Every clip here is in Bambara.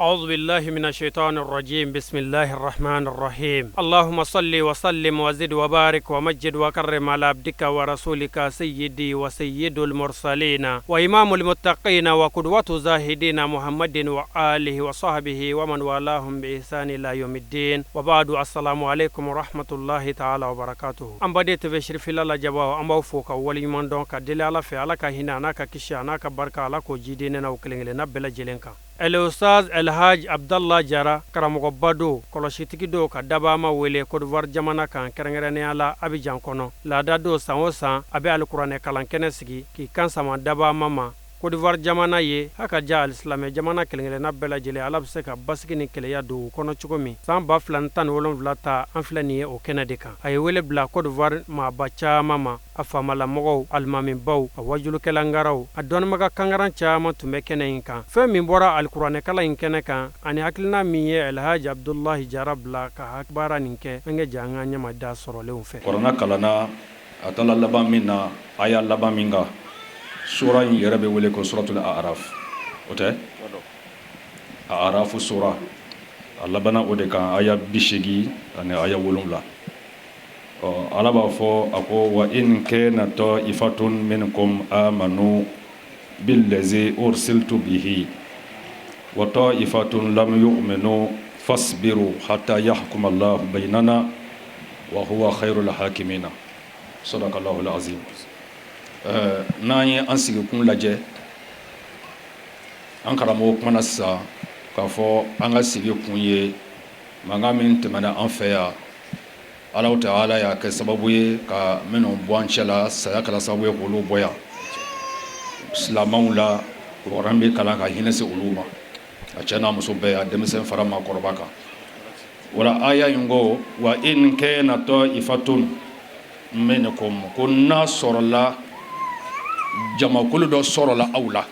أعوذ بالله من الشيطان الرجيم بسم الله الرحمن الرحيم اللهم صل وسلم وزد وبارك ومجد وكرم على عبدك ورسولك سيدي وسيد المرسلين وإمام المتقين وقدوة زاهدين محمد وآله وصحبه ومن والاهم بإحسان إلى يوم الدين وبعد السلام عليكم ورحمة الله تعالى وبركاته أم بديت بشرف الله جباه أم بوفوك ولي من دونك دل على في على كهنا ناك كشيا ناك بركة على كوجيدنا وكلنا بلا جلنكا الأستاذ الحاج عبد الله جرا كرامو بدو كولوشيتيكي دو كداباما ويلي كودفار جامانا كان كرنغراني على أبيجان كونو لا دادو سانوسان أبي القرآن كلام كنسكي كي كان سما داباما ما كودفار جامانا يه هكا جاء الإسلام جامانا كلنغرنا بلا جلي على بسكا بسكني كليا دو كونو تشوكمي سام بافلانتان ولون فلاتا أنفلانية أو كنديكا أي ويلي بلا كودفار ما باتشا ماما afamala mogo almami baw awajulu kelangaraw adon maga kangaran chama tumekene inka fe min bora alqur'ane kala inkene kan ani aklina miye alhaj abdullah jarabla ka akbara ninke nge janga nyama da soro leun fe korona kalana atala laba minna aya laba minga sura yarabe wele ko suratul a'raf ote a'raf sura alabana ode kan aya bishigi ani aya wolumla ala b'a fɔ a ko wa in kana ta'ifatun minkum amanu billazi ursiltu bihi wa ta'ifatun lam yu'minu fasbiru hatta yahkuma Allah baynana wa huwa khairul hakimina sadaqallahu alazim. N'an ye an sigi kun lajɛ an karamɔgɔ kumana sisan k'a fɔ an ka sigi kun ye mankan min tɛmɛna an fɛ yan Allahu Ta'ala y'a kɛ sababu ye ka minnu bɔ an cɛ la saya kɛla sababu ye k'olu bɔ yan silamɛw la kibaruya bɛ kalan ka hinɛ se olu ma a cɛ n'a muso bɛɛ a denmisɛn fara maakɔrɔba kan wala aya in ko wa in kana ta'ifatun minkum ko n'a sɔrɔla jamakulu dɔ sɔrɔla aw la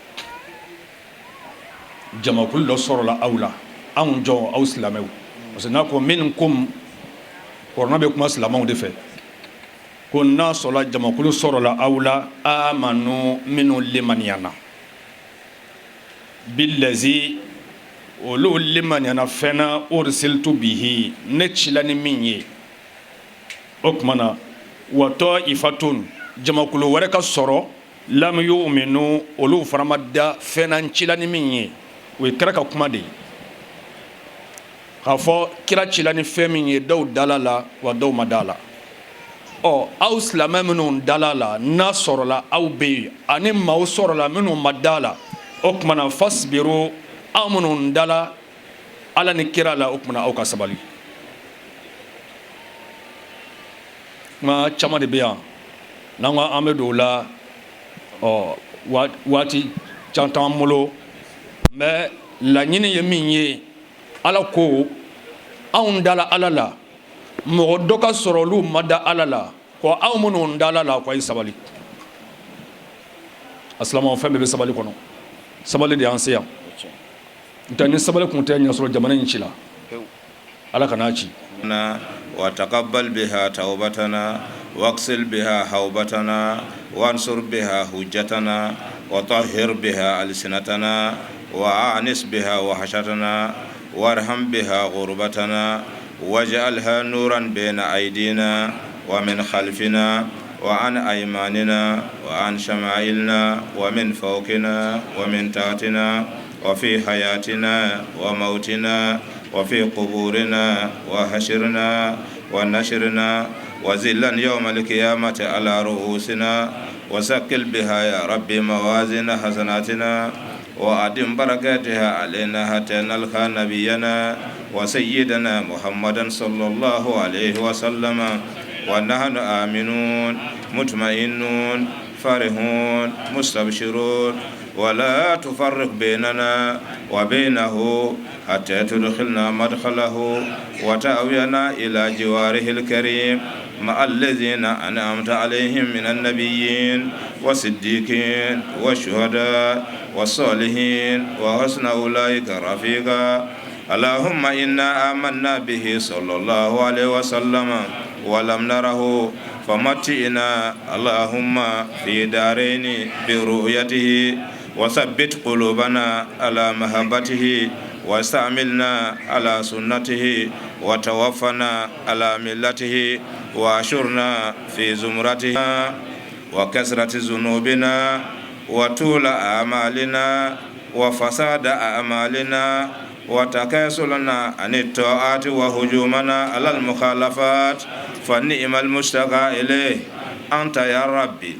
jamakulu dɔ sɔrɔla aw la anw jɔn aw silamɛw parce que n'a ko minkum korona be kuma silamɛw de fɛ ko n'a sɔrɔla jamakulu sɔrɔla aw la amanu minnu limaniyana billazi olu limaniyana fɛnna ursiltu bihi ne cila ni min ye o kumana wa ta'ifatun jamakulu wɛrɛ ka sɔrɔ lam yu'minu olu fana ma da fɛnna cila ni min ye o ye kira ka kuma de ye k'a fɔ kira cila ni fɛn min ye dɔw dala la wa dɔw ma da la aw silamɛ minnu dala la n'a sɔrɔla aw bɛ yen ani maaw sɔrɔla minnu ma da la o kumana fasbiru aw minnu dala ala ni kira la o kumana aw ka sabali kuma caman de bɛ yan n'an ko an bɛ don o la waati jan t'an bolo mɛ laɲini ye min ye ala ko anw dala ala la mɔgɔ dɔ ka sɔrɔ olu ma da ala la ko aw minnu dala la ko a ye sabali a silamɛw fɛn bɛɛ bɛ sabali kɔnɔ sabali de y'an se yan n'o ni sabali kun tɛ ɲɛ sɔrɔ jamana in ci la ala kana ci وتقبل بها توبتنا واغسل بها حوبتنا وانصر بها حجتنا وطهر بها ألسنتنا وأعنس بها وحشتنا وارحم بها غربتنا واجعلها نورا بين أيدينا ومن خلفنا وعن أيماننا وعن شمائلنا ومن فوقنا ومن تحتنا وفي حياتنا وموتنا وفي قبورنا وحشرنا ونشرنا وزلا يوم القيامة على رؤوسنا وسكل بها يا ربي موازين حسناتنا وأدم بركاتها علينا حتى نلقى نبينا وسيدنا محمدا صلى الله عليه وسلم ونحن آمنون مطمئنون فرحون مستبشرون ولا تفرق بيننا وبينه حتى تدخلنا مدخله وتأوينا إلى جواره الكريم مع الذين أنعمت عليهم من النبيين والصديقين والشهداء والصالحين وحسن أولئك رفيقا اللهم إنا آمنا به صلى الله عليه وسلم ولم نره فمتئنا اللهم في دارين برؤيته وثبت قلوبنا على محبته واستعملنا على سنته وتوفنا على ملته واشرنا في زمرته وكسرة ذنوبنا وطول أعمالنا وفساد أعمالنا وتكاسلنا عن الطاعات وهجومنا على المخالفات فنعم المشتكى إليه أنت يا ربي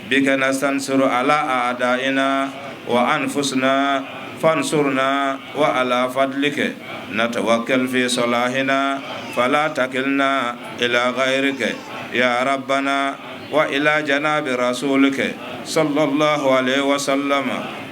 بك نستنصر على أعدائنا وأنفسنا فانصرنا وعلى فضلك نتوكل في صلاحنا فلا تكلنا إلى غيرك يا ربنا وإلى جناب رسولك صلى الله عليه وسلم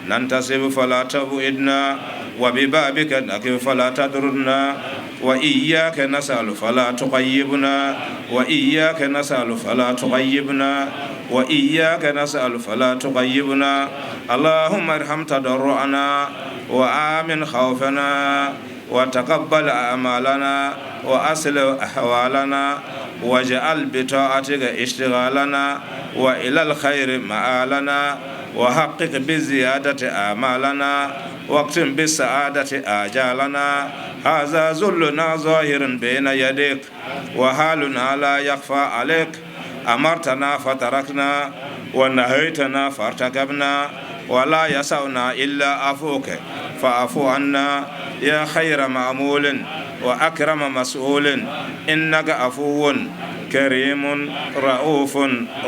ننتسب فلا تبعدنا وببابك نقف فلا تدرنا وإياك نسأل فلا تغيبنا وإياك نسأل فلا تغيبنا وإياك نسأل فلا تغيبنا اللهم ارحم تضرعنا وآمن خوفنا وتقبل أعمالنا وأصلح أحوالنا واجعل بطاعتك اشتغالنا وإلى الخير مآلنا وحقق بزيادة آمالنا واختم بالسعادة آجالنا هذا ذلنا ظاهر بين يديك وحالنا لا يخفى عليك أمرتنا فتركنا ونهيتنا فارتكبنا ولا يسعنا إلا عفوك فاعف عنا يا خير مأمول وأكرم مسؤول إنك عفو كريم رؤوف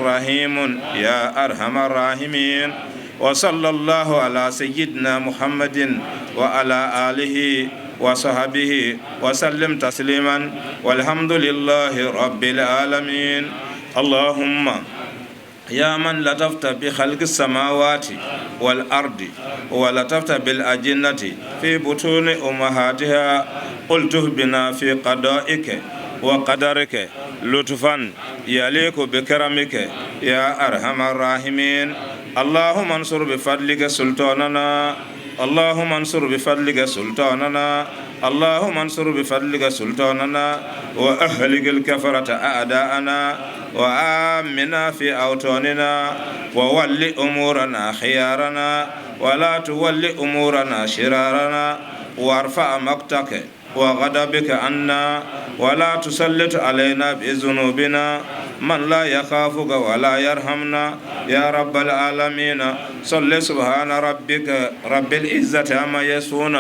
رحيم يا أرحم الراحمين وصلى الله على سيدنا محمد وعلى آله وصحبه وسلم تسليما والحمد لله رب العالمين. اللهم يا من لطفت بخلق السماوات والأرض ولطفت بالأجنة في بطون أمهاتها قلت بنا في قضائك وقدرك لطفا يليق بكرمك يا أرحم الراحمين. اللهم انصر بفضلك سلطاننا اللهم انصر بفضلك سلطاننا اللهم انصر بفضلك سلطاننا وأهلك الكفرة أعداءنا وآمنا في أوطاننا وول أمورنا خيارنا ولا تول أمورنا شرارنا وارفع مقتك وغضبك عنا ولا تسلط علينا بذنوبنا من لا يخافك ولا يرحمنا يا رب العالمين. صل سبحان ربك رب العزة عما يصفون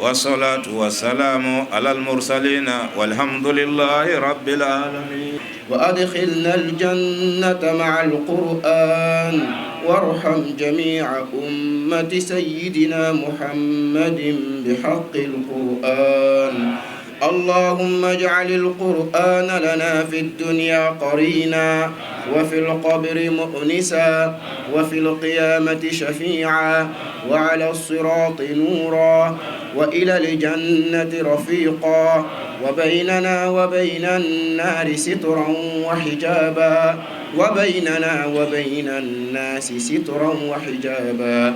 والصلاة والسلام على المرسلين والحمد لله رب العالمين. وأدخلنا الجنة مع القرآن وارحم جميع أمة سيدنا محمد بحق القرآن. اللهم اجعل القرآن لنا في الدنيا قرينا وفي القبر مؤنسا وفي القيامة شفيعا وعلى الصراط نورا وإلى الجنة رفيقا وبيننا وبين النار سترا وحجابا وبيننا وبين الناس سترا وحجابا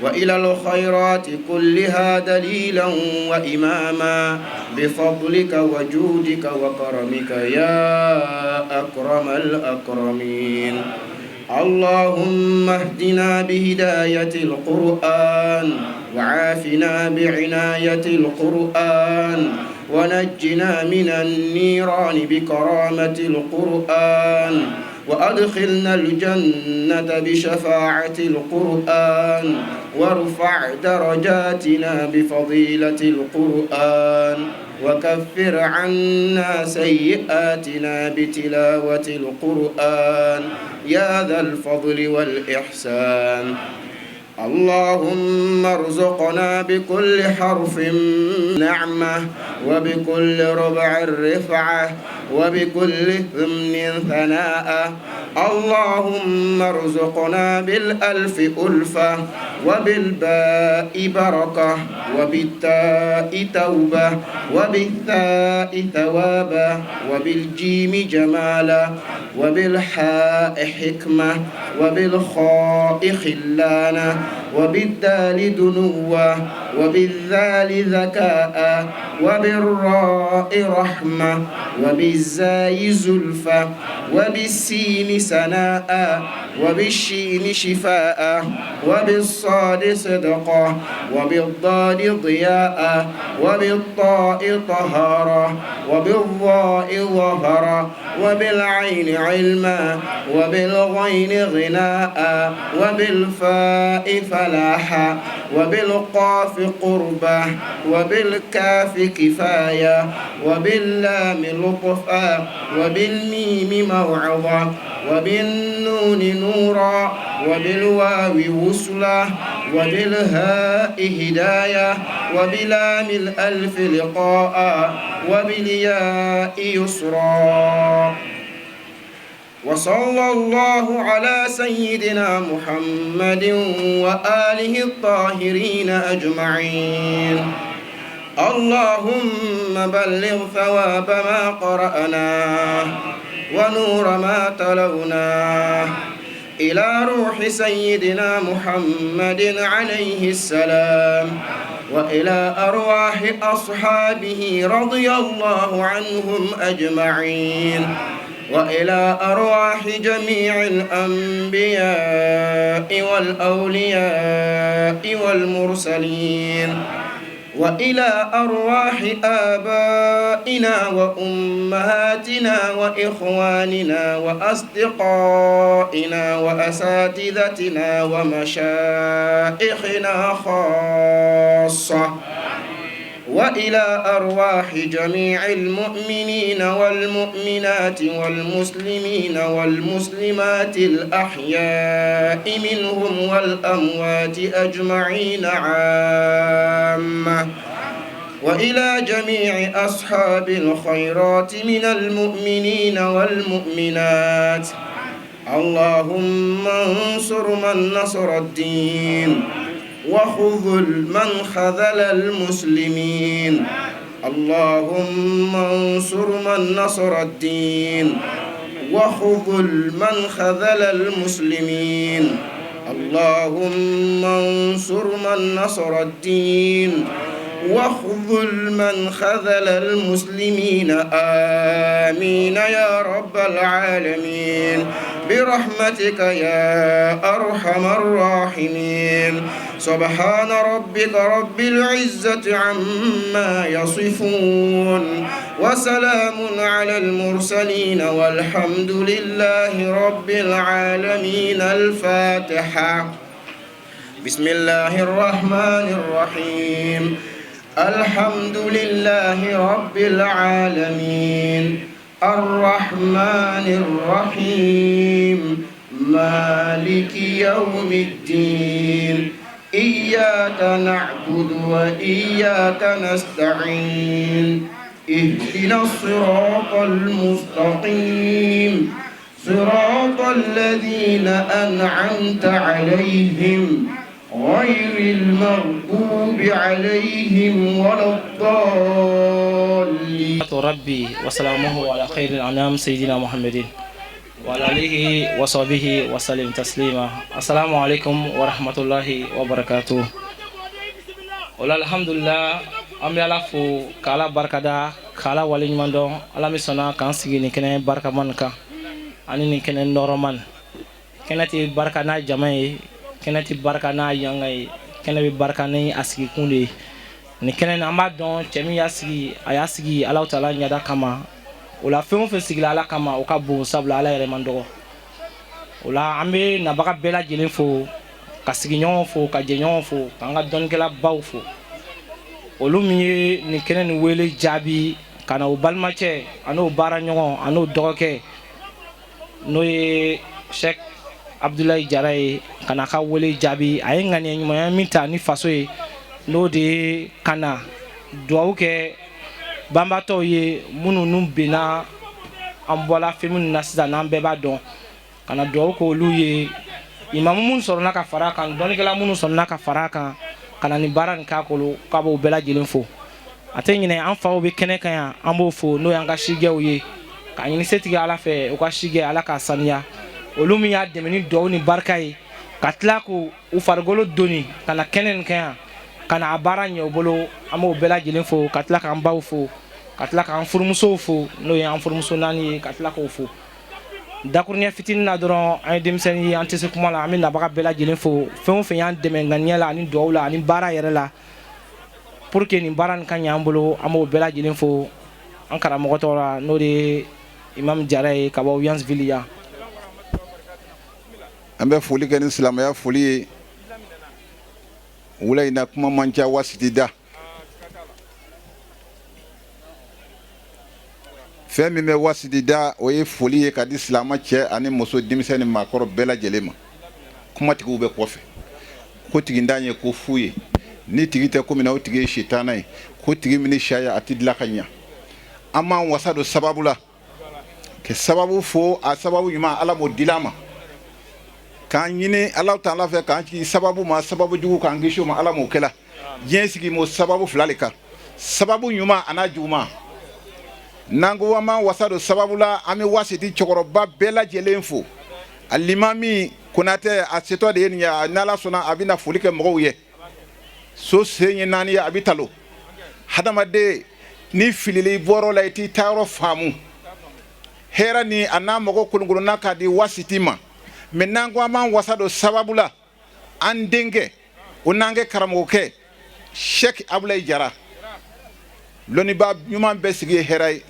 وإلى الخيرات كلها دليلا وإماما بفضلك وجودك وكرمك يا أكرم الأكرمين. اللهم اهدنا بهداية القرآن وعافنا بعناية القرآن ونجنا من النيران بكرامة القرآن وأدخلنا الجنة بشفاعة القرآن وارفع درجاتنا بفضيلة القرآن وكفر عنا سيئاتنا بتلاوة القرآن يا ذا الفضل والإحسان. اللهم ارزقنا بكل حرف نعمة وبكل ربع رفعة وبكل ثمن ثناء. اللهم ارزقنا بالألف ألفة وبالباء بركة وبالتاء توبة وبالثاء ثوابا وبالجيم جمالا وبالحاء حكمة وبالخاء خلانا وبالدال دنوة وبالذال ذكاء وبالراء رحمة وبالزاي زلفة وبالسين سناء وبالشين شفاء وبالصاد صدقا وبالضاد ضياء وبالطاء طهارا وبالظاء ظفرا وبالعين علما وبالغين غناء وبالفاء فلاحا وبالقاف قربا وبالكاف كفاية وباللام لطفا وبالميم موعظة وبالنون نورا وبالواو وصلا وبالهاء هداية وبلام الألف لقاء وبالياء يسرا. وصلى الله على سيدنا محمد وآله الطاهرين أجمعين. اللهم بلغ ثواب ما قرأناه ونور ما تلوناه إلى روح سيدنا محمد عليه السلام وإلى أرواح أصحابه رضي الله عنهم أجمعين وإلى أرواح جميع الأنبياء والأولياء والمرسلين وإلى أرواح آبائنا وأمهاتنا وإخواننا وأصدقائنا وأساتذتنا ومشائخنا خاصة وإلى أرواح جميع المؤمنين والمؤمنات والمسلمين والمسلمات الأحياء منهم والأموات أجمعين عامة وإلى جميع أصحاب الخيرات من المؤمنين والمؤمنات. اللهم انصر من نصر الدين وخذل من خذل المسلمين. اللهم انصر من نصر الدين وخذل من خذل المسلمين. اللهم انصر من نصر الدين وخذل من خذل المسلمين. آمين يا رب العالمين برحمتك يا أرحم الراحمين. سبحان ربك رب العزة عما يصفون وسلام على المرسلين والحمد لله رب العالمين. الفاتحة. بسم الله الرحمن الرحيم. الحمد لله رب العالمين الرحمن الرحيم مالك يوم الدين. إياك نعبد وإياك نستعين. اهدنا الصراط المستقيم صراط الذين أنعمت عليهم غير المغضوب عليهم ولا الضالين. ربي وسلامه على خير الأنام سيدنا محمد وعلى آله وصحبه وسلم تسليما. السلام عليكم ورحمة الله وبركاته. الحمد لله أمي على فو كلا بركة كلا ولين مندو على مسنا كان سجين كنا بركة منك أني كنا نورمان كنا تي بركة نا جماعي كنا تي بركة نا يانغاي كنا ببركة نا أسكي كوندي ni kenen amba don chemi ayasigi Allah Taala nyada kama ola fɛn fɛn sigila ala kama o ka bon sabula ala yɛrɛ man dɔgɔ o la an bɛ nabaga bɛɛ lajɛlen fo ka sigi ɲɔgɔn fo ka jɛ ɲɔgɔn fo k'an ka dɔnnikɛla baw fo olu min ye nin kɛnɛ nin wele jaabi ka na o balimacɛ an'o baara ɲɔgɔn an'o dɔgɔkɛ n'o ye Sheikh Abdoulaye Jara ye ka na ka wele jaabi a ye ŋaniya ɲumanya min ta ni faso ye n'o de ye ka na duwawu kɛ banbatɔw ye minnu n'u benna an bɔla fɛn minnu na sisan n'an bɛɛ b'a dɔn ka na duwawu k'olu ye imamu minnu sɔrɔla ka fara a kan dɔnnikɛla minnu sɔrɔla ka fara a kan ka na nin baara nin k'a kɔnɔ k'a b'o bɛɛ lajɛlen fo a tɛ ɲinɛ an faw bɛ kɛnɛ kan yan an b'o fo n'o y'an ka sigɛw ye ka ɲini setigi ala fɛ u ka sigɛ ala k'a sanuya olu min y'a dɛmɛ ni duwawu ni barika ye ka tila k'u farikolo doni ka na kɛnɛ nin kan yan ka na a baara ɲɛ u bolo an b'o bɛɛ lajɛlen fo ka tila k'an baw fo ka tila k'an furumusow fo n'o ye an furumuso naani ye ka tila k'o fo dakuruɲɛ fitinin na dɔrɔn an ye denmisɛnnin ye an tɛ se kuma la an bɛ nabaga bɛɛ lajɛlen fo fɛn o fɛn y'an dɛmɛ ŋaniya la ani duwawu la ani baara yɛrɛ la pour que nin baara nin ka ɲɛ an bolo an b'o bɛɛ lajɛlen fo an karamɔgɔ tɔgɔ la n'o de ye imam jara ye ka bɔ Yansville yan. an bɛ foli kɛ ni silamɛya foli ye wula in na kuma man ca wasiti da fɛn min bɛ wasiti da o ye foli ye ka di silamɛ cɛ ani muso denmisɛn ni maakɔrɔ bɛɛ lajɛlen ma kumatigiw bɛ kɔfɛ ko tigi ndan ye ko fu ye ni tigi tɛ ko min na o tigi ye sitana ye ko tigi min sariya a tɛ dilan ka ɲa an b'an wasa don sababu la ka sababu fo a sababu ɲuman ala m'o dil'a ma k'an ɲini ala ta'ala fɛ k'an kisi sababu ma sababu jugu k'an kisi o ma ala m'o kɛla diɲɛ sigi m'o sababu fila de kan sababu ɲuman a n'a juguman n'an ko an b'an wasa don sababu la an bɛ wasiti cɛkɔrɔba bɛɛ lajɛlen fo alimami konatɛ a setɔ de ye nin ye n'ala sɔnna a bɛna foli kɛ mɔgɔw ye so sen ye naani ye a bɛ talo hadamaden ni filili bɔrɔ la i t'i taayɔrɔ faamu hɛrɛ ni a n'a mɔgɔ kolonkolonna k'a di wasiti ma mɛ n'an ko an b'an wasa don sababu la an denkɛ o n'an kɛ karamɔgɔkɛ Sheikh Abulayi Jara lɔnniba ɲuman bɛɛ sigi ye hɛrɛ ye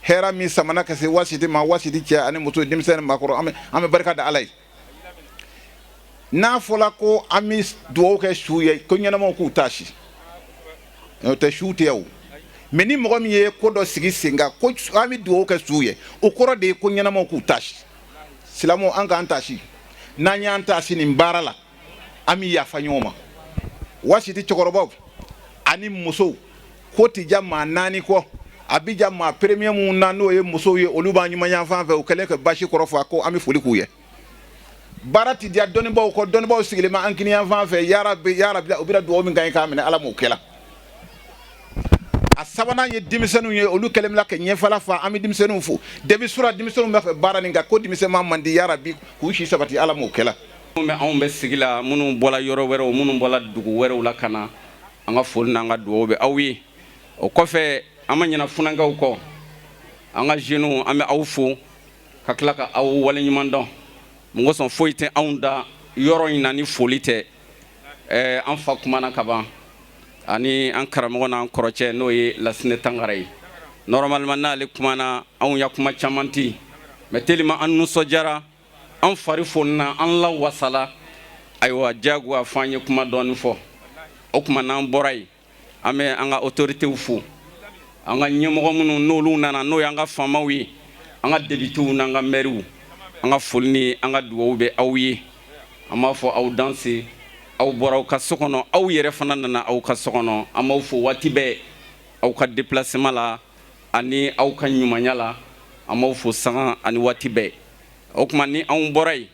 hɛrɛ min samana ka se wasiti ma wasiti cɛ ani muso denmisɛn ni maakɔrɔ an bɛ barika da ala ye n'a fɔla ko an bɛ dugawu kɛ su ye ko ɲɛnamaw k'u ta si o tɛ su tɛ o mɛ ni mɔgɔ min ye ko dɔ sigi sen kan ko an bɛ dugawu kɛ su ye o kɔrɔ de ye ko ɲɛnamaw k'u ta si silamɛw an k'an ta si n'an y'an ta si nin baara la an bɛ yafa ɲɔgɔn ma wasiti cɛkɔrɔbaw ani musow ko ti ja maa naani kɔ a bi ja maa premier mun na n'o ye musow ye olu b'an ɲuman yan fan fɛ u kɛlen ka basi kɔrɔ fɔ a ko an bɛ foli k'u ye baara ti diya dɔnnibaw kɔ dɔnnibaw sigilen ma an kini yan fan fɛ yarabi u bɛna dugawu min kan ye k'a minɛ ala m'o kɛla a sabanan ye denmisɛnninw ye olu kɛlen bila ka ɲɛfala fa an bɛ denmisɛnninw fo debi sura denmisɛnninw b'a fɛ baara nin kan ko denmisɛn ma man di yarabi k'u si sabati ala m'o kɛla anw bɛ sigi la minnu bɔla yɔrɔ wɛrɛw minnu bɔla dugu wɛrɛw la ka na an ka foli n'an ka dugawu bɛ aw ye o kɔfɛ an ma ɲina funankaw kɔ an ka jeunes an bɛ aw fo ka tila ka aw waleɲuman dɔn mɔgɔ sɔn foyi tɛ anw da yɔrɔ in na ni foli tɛ an fa kumana ka ban ani an karamɔgɔ n'an kɔrɔcɛ n'o ye Lasine Tangara ye normalement n'ale kumana anw ya kuma caman ti mais tellement an nisɔndiyara an fari fonina an la wasala ayiwa jagoya fɔ an ye kuma dɔɔni fɔ o kuma n'an bɔra yen an bɛ an ka autorités fo an ka ɲɛmɔgɔ minnu n'olu nana n'o y'an ka faamaw ye an ka debitiw n'an ka maires an ka foli ni an ka dugawu bɛ aw ye an b'a fɔ aw danse aw bɔra aw ka so kɔnɔ aw yɛrɛ fana nana aw ka so kɔnɔ an b'aw fo waati bɛɛ aw ka déplacement la ani aw ka ɲumanya la an b'aw fo sanga ani waati bɛɛ o kuma ni anw bɔra yen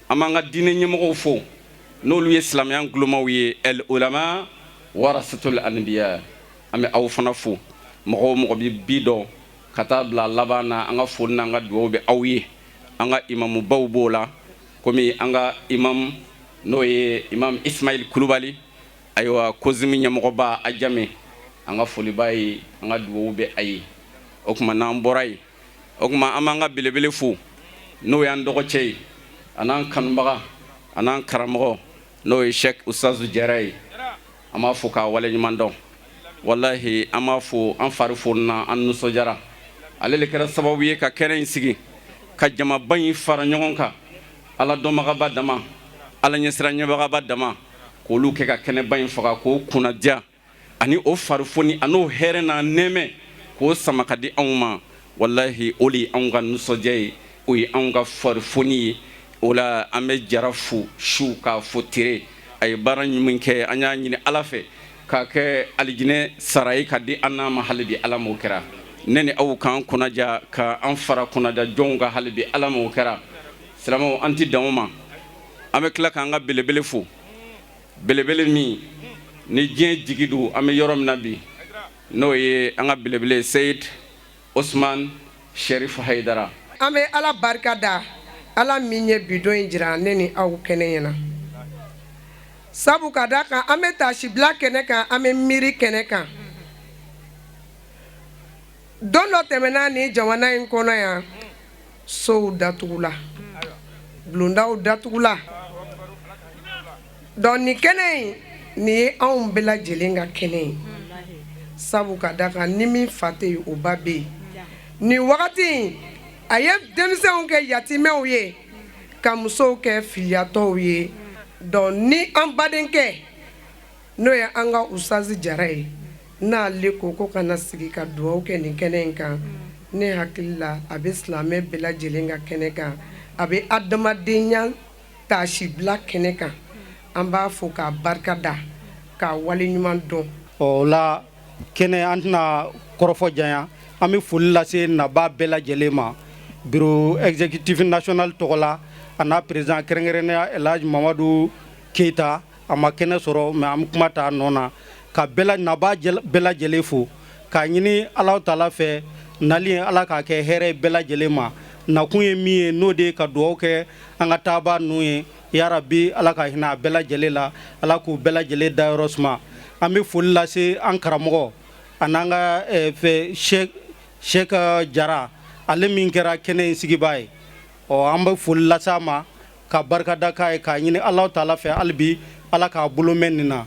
an b'an ka diinɛ ɲɛmɔgɔw fo n'olu ye silamɛya gulɔmaw ye el ulama warasatul anbiya an bɛ aw fana fo mɔgɔ o mɔgɔ bɛ bi dɔn ka taa bila laban na an ka foli n'an ka dugawu bɛ aw ye an ka imamubaw b'o la komi an ka imam n'o ye imam Ismail Kulubali ayiwa kozimi ɲɛmɔgɔba a jame an ka foliba ye an ka dugawu bɛ a ye o kuma n'an bɔra yen o kuma an b'an ka belebele fo n'o y'an dɔgɔcɛ ye a n'an kanubaga a n'an karamɔgɔ n'o ye Sheikh Usazu Jara ye an b'a fo k'a waleɲuman dɔn wallahi an b'a fo an fari fonina an nisɔndiyara ale le kɛra sababu ye ka kɛnɛ in sigi ka jamaba in fara ɲɔgɔn kan ala dɔnbagaba dama ala ɲɛsiranyɛbagaba dama k'olu kɛ ka kɛnɛba in faga k'o kunnadiya ani o fari foni an'o hɛrɛ n'a nɛɛmɛ k'o sama ka di anw ma wallahi o de ye anw ka nisɔndiya ye o ye anw ka fari foni ye o la an bɛ Jara fo su k'a fo tere a ye baara ɲuman kɛ an y'a ɲini ala fɛ k'a kɛ alijinɛ sara ye ka di an n'a ma hali bi ala m'o kɛra ne ni aw k'an kunnaja ka an fara kunnaja jɔnw ka hali bi ala m'o kɛra silamɛw an ti dan o ma an bɛ tila k'an ka belebele fo belebele min ni diɲɛ jigi don an bɛ yɔrɔ min na bi n'o ye an ka belebele Seyid Osman Sherif Haidara an bɛ ala barika da ala min ye bidon in jira ne ni aw kɛnɛ ɲɛna sabu ka da kan an bɛ tasibila kɛnɛ kan an bɛ miiri kɛnɛ kan don dɔ tɛmɛna ni jamana in kɔnɔ yan sow datugula bulondaw datugula donc ni kɛnɛ in ni ye anw bɛɛ lajɛlen ka kɛnɛ ye sabu ka da kan ni min fa tɛ yen o ba bɛ yen nin wagati in a ye denmisɛnw kɛ yatimɛw ye ka musow kɛ filiyatɔw ye donc ni an badenkɛ n'o ye an ka Usazi Jara ye n'ale ko kana sigi ka dugawu kɛ nin kɛnɛ in kan ne hakili la a bɛ silamɛ bɛɛ lajɛlen ka kɛnɛ kan a bɛ adamadenya taasi bila kɛnɛ kan an b'a fɔ k'a barika da k'a waleɲuman dɔn o la kɛnɛ an tɛna kɔrɔfɔ janya an bɛ foli lase naba bɛɛ lajɛlen ma bureau exécutif national tɔgɔ la a n'a président kɛrɛnkɛrɛnnenya Elhaji Mamadu Keita a ma kɛnɛ sɔrɔ mais an bɛ kuma ta nɔ na ka naba bɛɛ lajɛlen fo k'a ɲini Alahu Taala fɛ nali ye Ala k'a kɛ hɛrɛ bɛɛ lajɛlen ma nakun ye min ye n'o de ye ka dugawu kɛ an ka taaba ninnu ye yarabi Ala ka hinɛ a bɛɛ lajɛlen la Ala k'u bɛɛ lajɛlen dayɔrɔ suma an bɛ foli lase an karamɔgɔ a n'an ka Sheikh Jara ale min kɛra kɛnɛ in sigibaa ye an bɛ foli lase a ma ka barikada k'a ye k'a ɲini Alahu Taala fɛ hali bi Ala k'a bolo mɛn nin na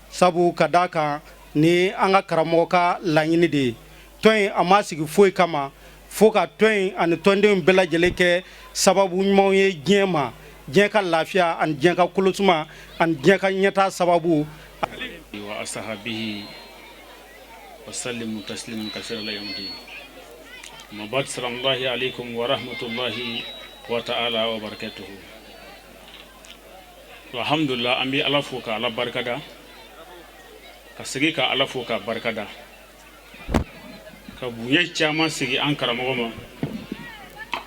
sabu ka d'a kan ni an ka karamɔgɔ ka laɲini de ye tɔn in a ma sigi foyi kama fo ka tɔn in ani tɔndenw bɛɛ lajɛlen kɛ sababu ɲumanw ye diɲɛ ma diɲɛ ka lafiya ani diɲɛ ka kolosuma ani diɲɛ ka ɲɛtaa sababu wa ashabihi wa sallimu tasliman kaseeran la yamdi mabad salamullahi alaikum wa rahmatullahi wa ta'ala wa barakatuhu alhamdulillah an bi Ala fo ka Ala barikada ka sigi ka Ala fo ka barikada ka bonya caman sigi an karamɔgɔ ma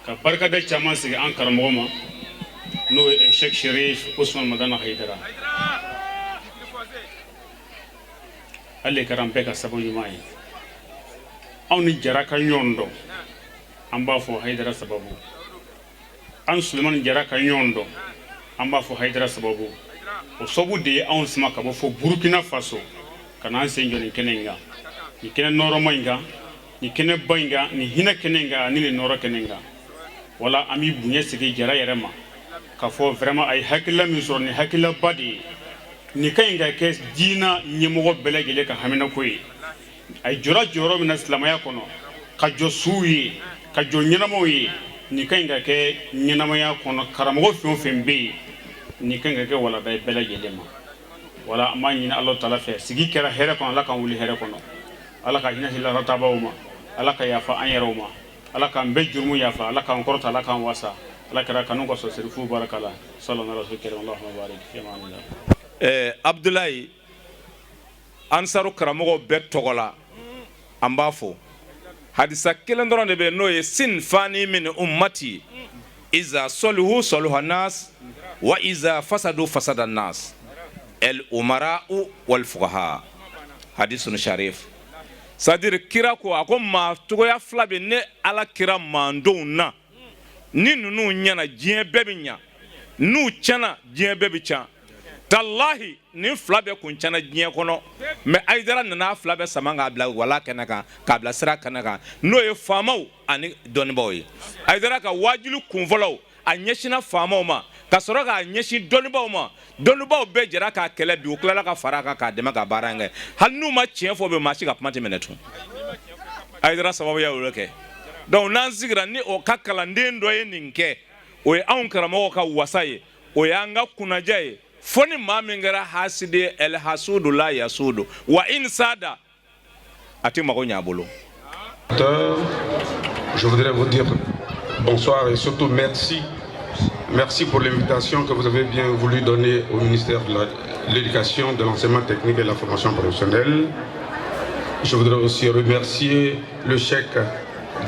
ka barikada caman sigi an karamɔgɔ ma n'o ye Sheikh Sherif Usman Madana Haidara ale kɛra an bɛɛ ka sababu ɲuman ye anw ni Jara ka ɲɔgɔn dɔn an b'a fɔ Haidara sababu an Sulemani Jara ka ɲɔgɔn dɔn an b'a fɔ Haidara sababu o sababu de ye anw sama ka bɔ fɔ Burkina Faso ka n'an sen jɔ nin kɛnɛ in kan nin kɛnɛ nɔrɔma in kan nin kɛnɛ ba in kan nin hinɛ kɛnɛ in kan ani nin nɔrɔ kɛnɛ in kan wala an bɛ bonya sigi Jara yɛrɛ ma ka fɔ vraiment a ye hakilila min sɔrɔ nin hakililaba de ye nin ka ɲi ka kɛ diina ɲɛmɔgɔ bɛɛ lajɛlen ka haminako ye a ye jɔra jɔyɔrɔ min na silamɛya kɔnɔ ka jɔ suw ye ka jɔ ɲɛnamaw ye nin ka ɲi ka kɛ ɲɛnamaya kɔnɔ karamɔgɔ fɛn o fɛn bɛ yen nin ka ɲi ka kɛ walada ye bɛɛ lajɛlen ma wala an b'a ɲini Alahu Taala fɛ sigi kɛra hɛrɛ kɔnɔ Ala k'an wuli hɛrɛ kɔnɔ Ala ka hinɛ hilaratabaw ma Ala ka yafa an yɛrɛw ma Ala k'an bɛɛ jurumu yafa Ala k'an kɔrɔta Ala k'an wasa Ala kɛra kanu kɔsɔn serifu barakala sallallahu alaihi wa sallam Allahumma barik fi amanillah Abdoulaye Ansaru karamɔgɔ bɛɛ tɔgɔ la an b'a fɔ hadisa kelen dɔrɔn de bɛ n'o ye sinfani min ummati iza soluhu soluha nas wa iza fasadu fasada nas el umara'u wal fuqaha hadisun sharif c'est-à-dire kira ko a ko maa togoya fila bɛ ne Ala kira maandenw na ni ninnu ɲɛna diɲɛ bɛɛ bɛ ɲa n'u tiɲɛna diɲɛ bɛɛ bɛ tiɲɛ tallahi nin fila bɛɛ kun tiɲɛna diɲɛ kɔnɔ mais Haidara nana fila bɛɛ sama k'a bila wala kɛnɛ kan k'a bila sira kɛnɛ kan n'o ye faamaw ani dɔnnibaaw ye Haidara ka wajilu kunfɔlɔw a ɲɛsinna faamaw ma ka sɔrɔ k'a ɲɛsin dɔnnibaaw ma dɔnnibaaw bɛɛ jɛra k'a kɛlɛ bi u tilala ka fara a kan k'a dɛmɛ ka baara in kɛ hali n'u ma tiɲɛ fɔ bɛ maa si ka kuma tɛ minɛ tun Haidara sababu y'o kɛ donc n'an sigira ni o ka kalanden dɔ ye nin kɛ o ye anw karamɔgɔw ka wasa ye o y'an ka kunnaja ye fo ni maa min kɛra hasidi el hasudu la yasudu wa in sada a tɛ mago ɲɛ a bolo. Je voudrais vous dire bonsoir et surtout merci. Merci pour l'invitation que vous avez bien voulu donner au ministère de l'Éducation, de l'enseignement technique et de la formation professionnelle. Je voudrais aussi remercier le Cheikh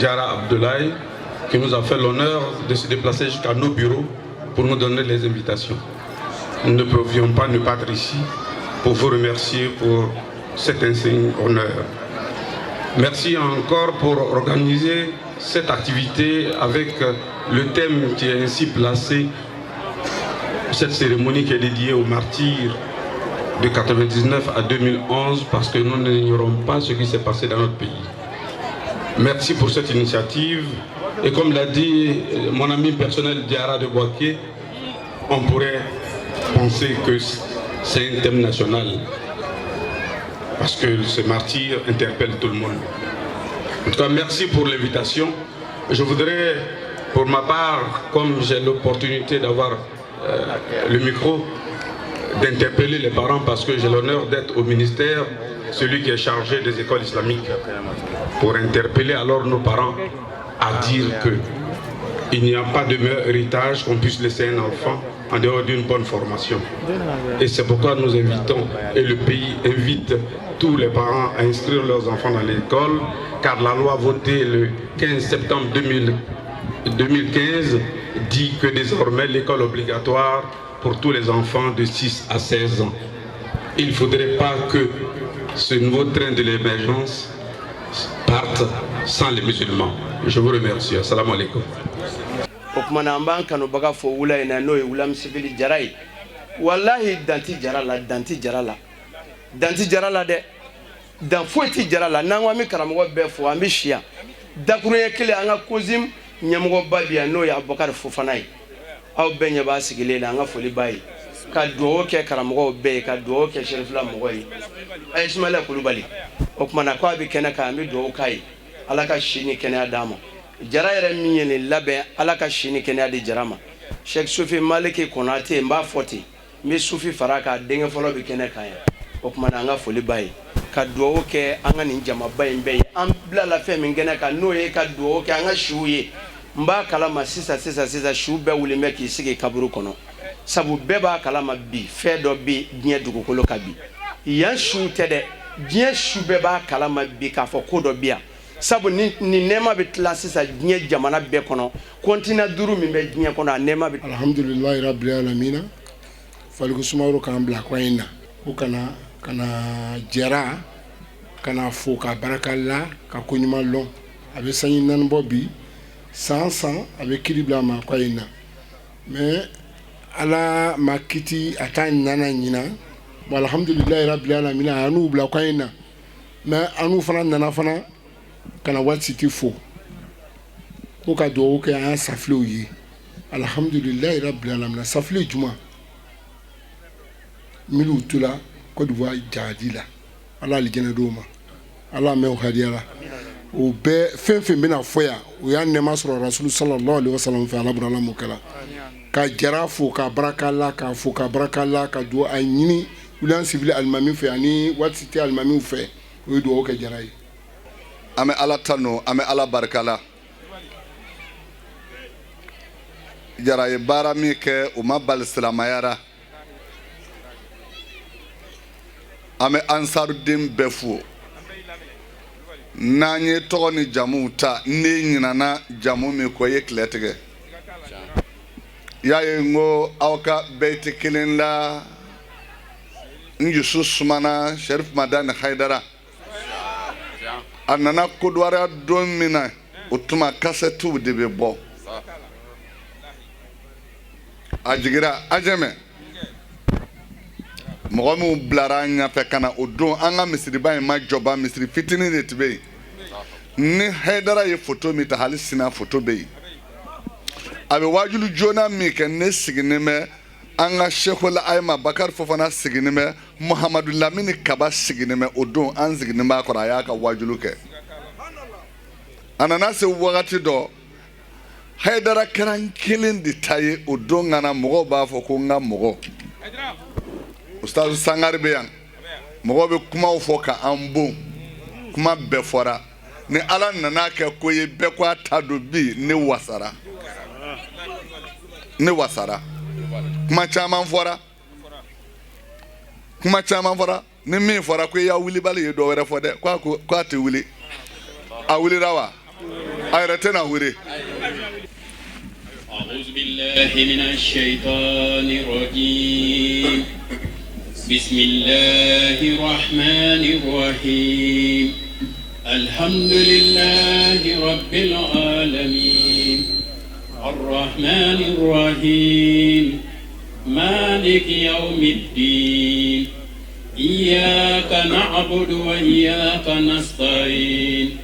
Jara Abdoulaye qui nous a fait l'honneur de se déplacer jusqu'à nos bureaux pour nous donner les invitations. Nous ne pouvions pas ne pas être ici pour vous remercier pour cet insigne honneur. Merci encore pour organiser cette activité avec le thème qui est ainsi placé, cette cérémonie qui est dédiée aux martyrs de 1999 à 2011 parce que nous n'ignorons pas ce qui s'est passé dans notre pays. Merci pour cette initiative Et comme l'a dit mon ami personnel Diarra de Boaké, on pourrait penser que c'est un thème national. Parce que ce martyr interpelle tout le monde. En tout cas, merci pour l'invitation. Je voudrais, pour ma part, comme j'ai l'opportunité d'avoir le micro, d'interpeller les parents parce que j'ai l'honneur d'être au ministère, celui qui est chargé des écoles islamiques, pour interpeller alors nos parents à dire qu'il n'y a pas de meilleur héritage qu'on puisse laisser un enfant en dehors d'une bonne formation. Et c'est pourquoi nous invitons, et le pays invite tous les parents à inscrire leurs enfants dans l'école, car la loi votée le 15 septembre 2015 dit que désormais l'école obligatoire pour tous les enfants de 6 à 16 ans. Il ne faudrait pas que ce nouveau train de l'émergence parte sans les musulmans. Je vous remercie. Assalamu alaikum. Okumana amban kanu baga fo wula ina no wula msibili jarai wallahi danti jarala de dan foti jarala nangwa mi karamo be fo ambishia dakuru yekele anga kozim nyamgo babia no ya Abubakar Fofanai aw benye ba sigile anga foli bayi ka do ke karamo be ka do ke sherifla moyi ay Ismaila Kulubali okumana kwa bi kenaka mi do kai alaka shini kene adamo jara yɛrɛ min ye nin labɛn ala ka si ni kɛnɛya di jara ma Sheikh Sufi Maliki Konate n b'a fɔ ten n bɛ Sufi fara k'a denkɛ fɔlɔ bɛ kɛnɛ kan yan o tuma na an ka foli ba ye ka dugawu kɛ an ka nin jamaba in bɛɛ ye an bilala fɛn min kɛnɛ kan n'o ye ka dugawu kɛ an ka siw ye n b'a kalama sisan siw bɛɛ wulen bɛ k'i sigi kaburu kɔnɔ sabu bɛɛ b'a kalama bi fɛn dɔ bɛ diɲɛ dugukolo kan bi yan siw tɛ dɛ diɲɛ siw bɛɛ b'a kalama bi k'a fɔ ko dɔ bɛ yan sabu ni nɛɛma bɛ tila sisan diɲɛ jamana bɛɛ kɔnɔ kontina duuru min bɛ diɲɛ kɔnɔ a nɛɛma bɛ. Alhamdulilayi rabbil alamina Faliku Sumaworo k'an bila kɔ in na ko kana jɛra kana fo ka barika la ka ko ɲuman lɔn a bɛ sanji naani bɔ bi san a bɛ kiri bila a ma kɔ in na mais ala ma kiti a t'a nana ɲina bon alhamdulilayi rabbil alamina a n'u bila kɔ in na mais an n'u fana nana fana. Kana waati ti fo ko ka dugawu kɛ an safilew ye alhamdulilayi rabbil alamin safile juma miliw tula Côte d'Ivoire jadi la ala alijɛnɛ d'o ma ala mɛn o hadiya la o bɛɛ fɛn fɛn bɛna fɔ yan o y'a nɛma sɔrɔ rasulu sallallahu alaihi wasallam fɛ ala burala mo kɛla ka jara fo ka baraka la ka fo ka baraka la ka dugawu a ɲini wulan sivili alimami fɛ ani waati tɛ alimamiw fɛ o ye dugawu kɛ jara ye. Ame ala tano ame ala barkala jara ye baara min kɛ o ma bali silamayara ame ansaruden bɛɛ fo n'an ye tɔgɔ ni jamuw ta ne ɲinana jamu min kɔ ye tile tigɛ y'a ye n ko aw ka bɛɛ tɛ kelen la n dusu sumana Sherif Madani Haidara a nana kodwara don min na o tuma kasɛtiw de bɛ bɔ a jigira a jɛmɛ mɔgɔ minnu bilara an ɲɛfɛ ka na o don an ka misiriba in ma jɔba misiri fitinin de tun bɛ yen ni Haidara ye foto min ta hali sini a foto bɛ yen a bɛ wajulu joona min kɛ ne sigilen bɛ an ka Sheikhul Ayma Bakari Fofana sigilen bɛ Muhamadu Lamini Kaba sigilen bɛ o don an sigilen b'a kɔrɔ a y'a ka wajulu kɛ a nana se wagati dɔ Haidara kɛra n kelen de ta ye o don ŋana mɔgɔw b'a fɔ ko n ka mɔgɔ Ustaz Sangare bɛ yan mɔgɔw bɛ kumaw fɔ ka an bon kuma bɛɛ fɔra ni ala nana kɛ ko ye bɛɛ ko a ta don bi ne wasara kuma caman fɔra ni min fɔra ko y'a wuli bali ye dɔ wɛrɛ fɔ dɛ ko a tɛ wuli a wulira wa a yɛrɛ tɛna wuli. أعوذ بالله من الشيطان الرجيم بسم الله الرحمن الرحيم الحمد لله رب العالمين الرحمن الرحيم مالك يوم الدين إياك نعبد وإياك نستعين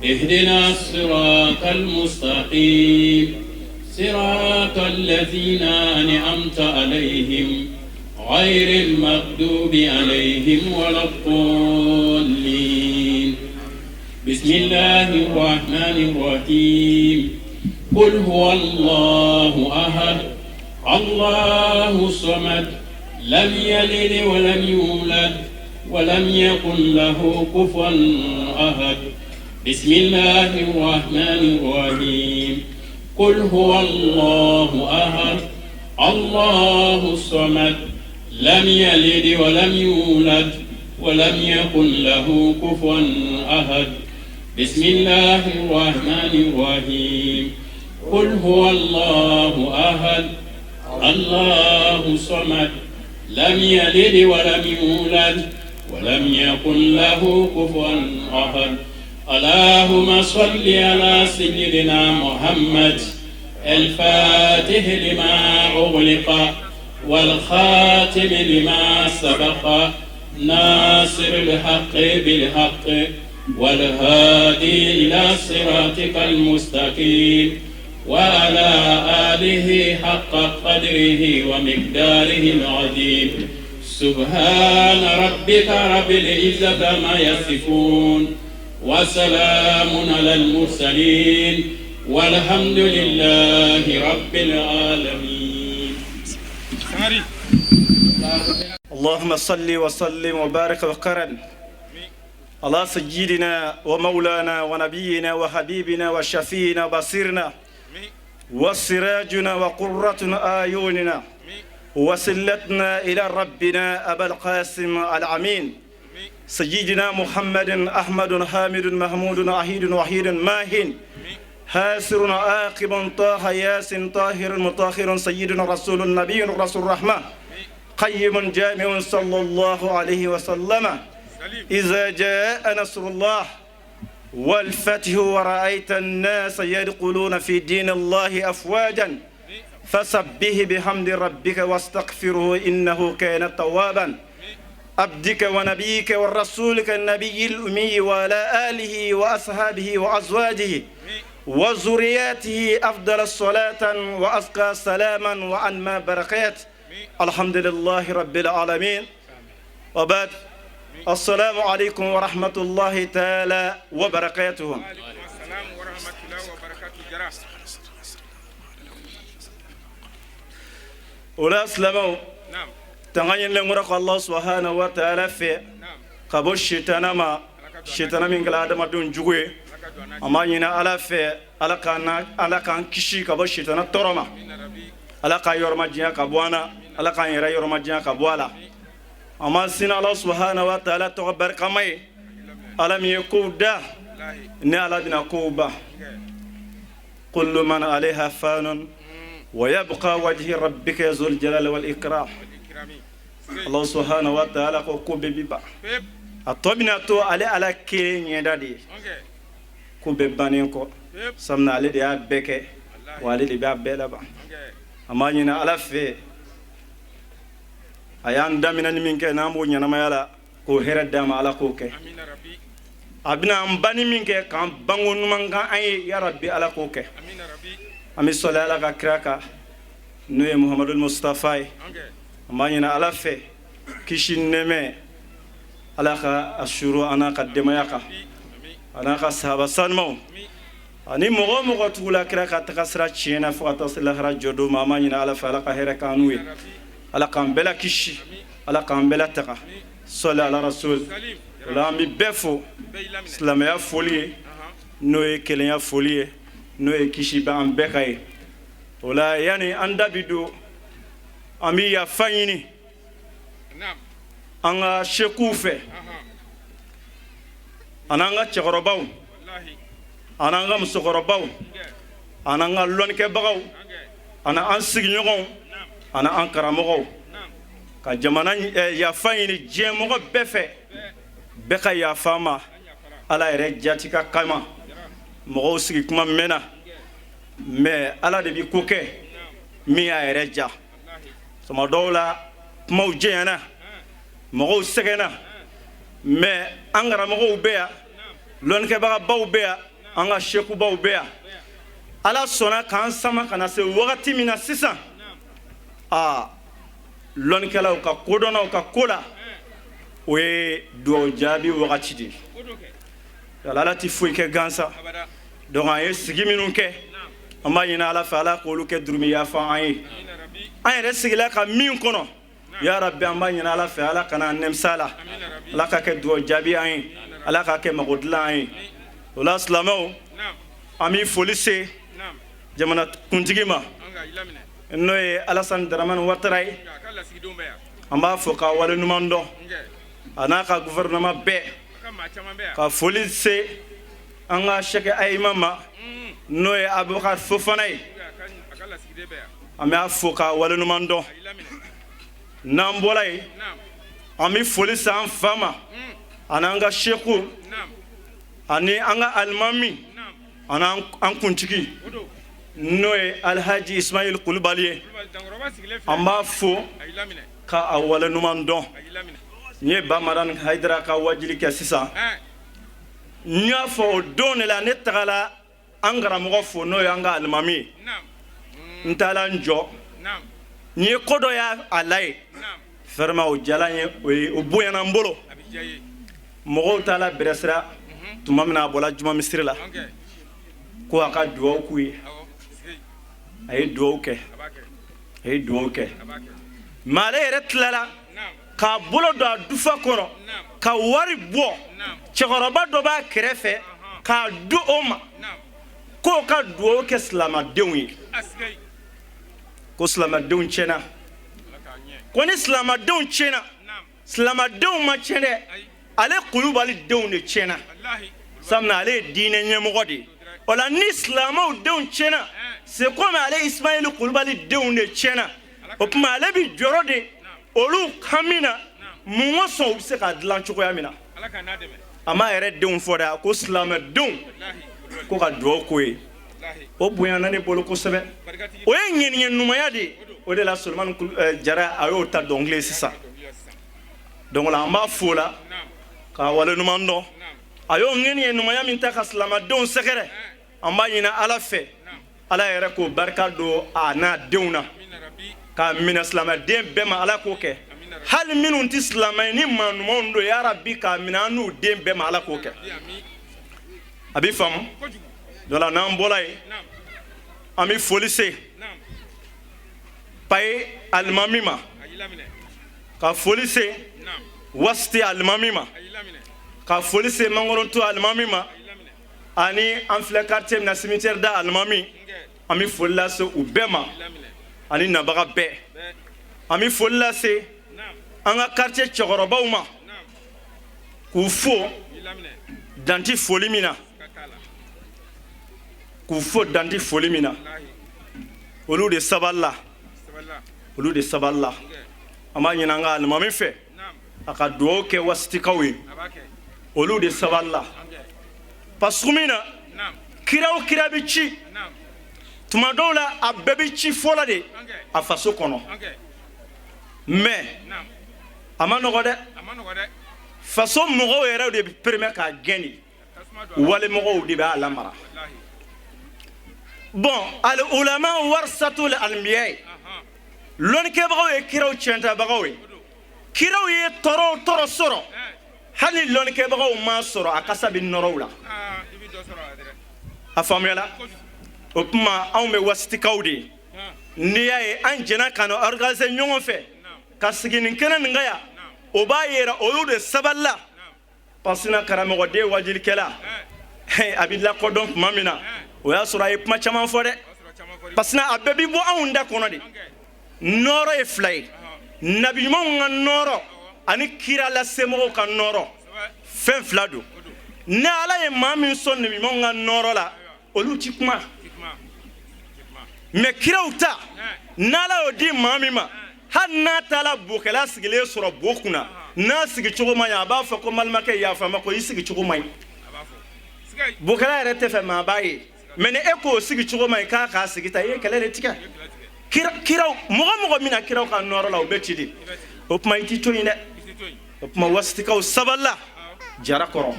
اهدنا الصراط المستقيم صراط الذين أنعمت عليهم غير المغضوب عليهم ولا الضالين. بسم الله الرحمن الرحيم. قل هو الله أحد الله الصمد لم يلد ولم يولد ولم يكن له كفوا أحد. بسم الله الرحمن الرحيم. قل هو الله أحد الله الصمد لم يلد ولم يولد ولم يكن له كفوا أحد. بسم الله الرحمن الرحيم. قل هو الله أحد الله الصمد لم يلد ولم يولد ولم يكن له كفوا أحد. اللهم صل على سيدنا محمد الفاتح لما أغلق والخاتم لما سبق ناصر الحق بالحق والهادي إلى صراطك المستقيم وعلى آله حق قدره ومقداره العظيم. سبحان ربك رب العزة ما يصفون وسلام على المرسلين والحمد لله رب العالمين. اللهم صل وسلم وبارك وكرم على سيدنا ومولانا ونبينا وحبيبنا وشفينا وبصيرنا وسراجنا وقرة أعيننا وسلتنا إلى ربنا أبا القاسم العمين سيدنا محمد أحمد حامد محمود أحيد وحيد ماهن هاسر عاقب طه ياسن طاهر مطهر سيدنا رسول النبي رسول الرحمة قيم جامع صلى الله عليه وسلم. إذا جاء نصر الله والفتح ورأيت الناس يدخلون في دين الله أفواجا فسبح بحمد ربك واستغفره إنه كان توابا. عبدك ونبيك ورسولك النبي الأمي وعلى آله وأصحابه وأزواجه وذرياته أفضل الصلاة وأزكى سلاما وأنمى بركات. الحمد لله رب العالمين. وبعد السلام عليكم ورحمة الله تعالى وبركاته. ولا أسلموا تغير لمرق الله سبحانه وتعالى في قبل الشيطان ما الشيطان من قلادة ما دون جوي أما ينا على في على كان كشي قبل الشيطان ترما على كان يرمى جيا كبوانا على كان يرمى جيا كبوالا أما سين الله سبحانه وتعالى تقبل كماي ألم يكون ده نعلى بنا كوبا كل من عليها فان ويبقى وجه ربك ذو الجلال والإكرام. الله سبحانه وتعالى كوبا بيبا أطمئن تو على كين يدادي كوبا بانينكو سمنا على ديا بكة وعلى ديا بلابا أما ينا على في ayan damina ni minke na mo nyana mayala ko hera dama ala ko ke abina ambani minke kan bangun manga ay ya rabbi ala ko ke ami solala ka kraka nuye muhammadul mustafa amanyina ala fe kishin neme ala ka ashuru ana qaddama yaka ana ka sahaba sanmo ani mogo tula kraka takasra china fo atasla hara jodo mamanyina ala fa ala ka hera kanuwe على كامبلا كيشي على كامبلا تقى صلى على رسول ولا مي بفو سلامي فولي نوي كليا فولي نوي كيشي بام بكاي ولا يعني اندا بيدو امي يا فايني نعم انا شكوفه انا nga chegorobaw wallahi ana nga musogorobaw ana nga lonke bagaw ana ansignyon ana ankara mogo ka jamana ya fayini je mogo befe beka ya fama ala ere jatika kama mogo sigi kuma mena me ala de bi koke mi ya ere ja sama dola kuma ujena mogo segena me angara mogo beya lon ke baga baw beya an ka sekubaw bɛ yan ala sɔnna k'an sama ka na se wagati min na sisan lɔnnikɛlaw ka kodɔnnaw ka ko la o ye dugawu jaabi wagati de ye ala ti foyi kɛ gansa donc an ye sigi minnu kɛ an b'a ɲini ala fɛ ala k'olu kɛ durumiya fɔ an ye an yɛrɛ sigila ka min kɔnɔ ya rabbi an b'a ɲini ala fɛ ala kana nɛmisa la ala ka kɛ dugawu jaabi an ye ala ka kɛ mago dilan an ye o la silamɛw an bɛ foli se jamana kuntigi ma n'o ye Alassane Dramane Ouattara ye an b'a fɔ ka wale ɲuman dɔn a n'a ka gouvernement bɛɛ ka foli se an ka Sheikh Ayima ma n'o ye Abubakar Fofana ye an b'a fɔ ka wale ɲuman dɔn n'an bɔra yen an bɛ foli se an fa ma ani an ka sheku ani an ka alimami ani an kuntigi n'o ye Alhaji Ismail Kulubali ye an b'a fɔ ka a wale ɲuman dɔn n ye Bamadan Haidara ka wajili kɛ sisan n y'a fɔ o don de la ne tagala an karamɔgɔ fo n'o ye an ka alimami ye n taara n jɔ n ye ko dɔ y'a la ye vraiment o diyala n ye o bonyana n bolo mɔgɔw taara bɛrɛsira tuma min na a bɔra juma misiri la ko a ka dugawu k'u ye a ye dugawu kɛ mais ale yɛrɛ tilala k'a bolo don a dufa kɔrɔ ka wari bɔ cɛkɔrɔba dɔ b'a kɛrɛfɛ k'a di o ma k'o ka dugawu kɛ silamɛdenw ye ko silamɛdenw tiɲɛna ko ni silamɛdenw tiɲɛna silamɛdenw ma tiɲɛ dɛ ale Kulubali denw de tiɲɛna sabula ale ye diinɛ ɲɛmɔgɔ de ye o la ni silamɛw denw tiɲɛna c'est comme ale Ismail Kulubali denw de tiɲɛna o tuma ale bi jɔrɔ de olu kan min na mun ma sɔn u bɛ se k'a dilan cogoya min na a m'a yɛrɛ denw fɔ dɛ a ko silamɛdenw ko ka dugawu k'o ye o bonyana ne bolo kosɛbɛ o ye ŋɛniɲɛ ɲumanya de ye o de la Solomani Jara a y'o ta dɔnkili sisan donc la an b'a fo la k'a wale ɲuman dɔn a y'o ŋɛniɲɛ ɲumanya min ta ka silamɛdenw sɛgɛrɛ an b'a ɲini ala fɛ ala yɛrɛ k'o barika don a n'a denw na k'a minɛ silamɛden bɛɛ ma ala k'o kɛ hali minnu tɛ silamɛ ye ni maa ɲumanw don ya rabbi k'a minɛ an n'u den bɛɛ ma ala k'o kɛ a bɛ faamu donc la n'an bɔra yen an bɛ foli se Paye alimami ma ka foli se Wasti alimami ma ka foli se Mangoronto alimami ma ani an filɛ quartier min na cimetière da alimami an bɛ foli lase u bɛɛ ma ani nabaga bɛɛ an bɛ foli lase an ka quartier cɛkɔrɔbaw ma k'u fo danti foli min na olu de sabalila an b'a ɲini an ka alimami fɛ a ka dugawu kɛ wasitikaw ye olu de sabalila parce que min na kira o kira bɛ ci tuma dɔw la a bɛɛ bɛ ci fɔlɔ de a faso kɔnɔ mais a ma nɔgɔ dɛ faso mɔgɔw yɛrɛ de bɛ permet k'a gɛn de wale mɔgɔw de b'a lamara bon al ulama warasatul anbiya lɔnnikɛbagaw ye kiraw tiɲɛtabagaw ye kiraw ye tɔɔrɔ sɔrɔ hali lɔnnikɛbagaw ma sɔrɔ a kasa bɛ nɔrɔw la a faamuyala o tuma anw bɛ wasitikaw de ye n'i y'a ye an jɛna ka na organiser ɲɔgɔn fɛ ka sigi nin kɛnɛ nin kan yan o b'a yira olu de sabalila parce que karamɔgɔden wajilikɛla a bɛ lakodɔn tuma min na o y'a sɔrɔ a ye kuma caman fɔ dɛ parce que a bɛɛ bɛ bɔ anw da kɔnɔ de nɔɔrɔ ye fila ye nabiɲumanw ka nɔɔrɔ ani kira lasemɔgɔw ka nɔɔrɔ fɛn fila don ni ala ye maa min sɔn nabiɲumanw ka nɔɔrɔ la olu ti kuma mais kiraw ta n'ala y'o di maa min ma hali n'a taara bokɛla sigilen sɔrɔ bo kunna n'a sigi cogo man ɲi a b'a fɔ ko balimakɛ yafa n ma ko i sigi cogo man ɲi bokɛla yɛrɛ tɛ fɛ maa b'a ye mais ni e k'o sigi cogo man ɲi k'a k'a sigi ta i ye kɛlɛ de tigɛ kiraw mɔgɔ min na kiraw ka nɔɔrɔ la o bɛ ci de o tuma i t'i to yen dɛ o tuma wasitikaw sabalila jara kɔrɔ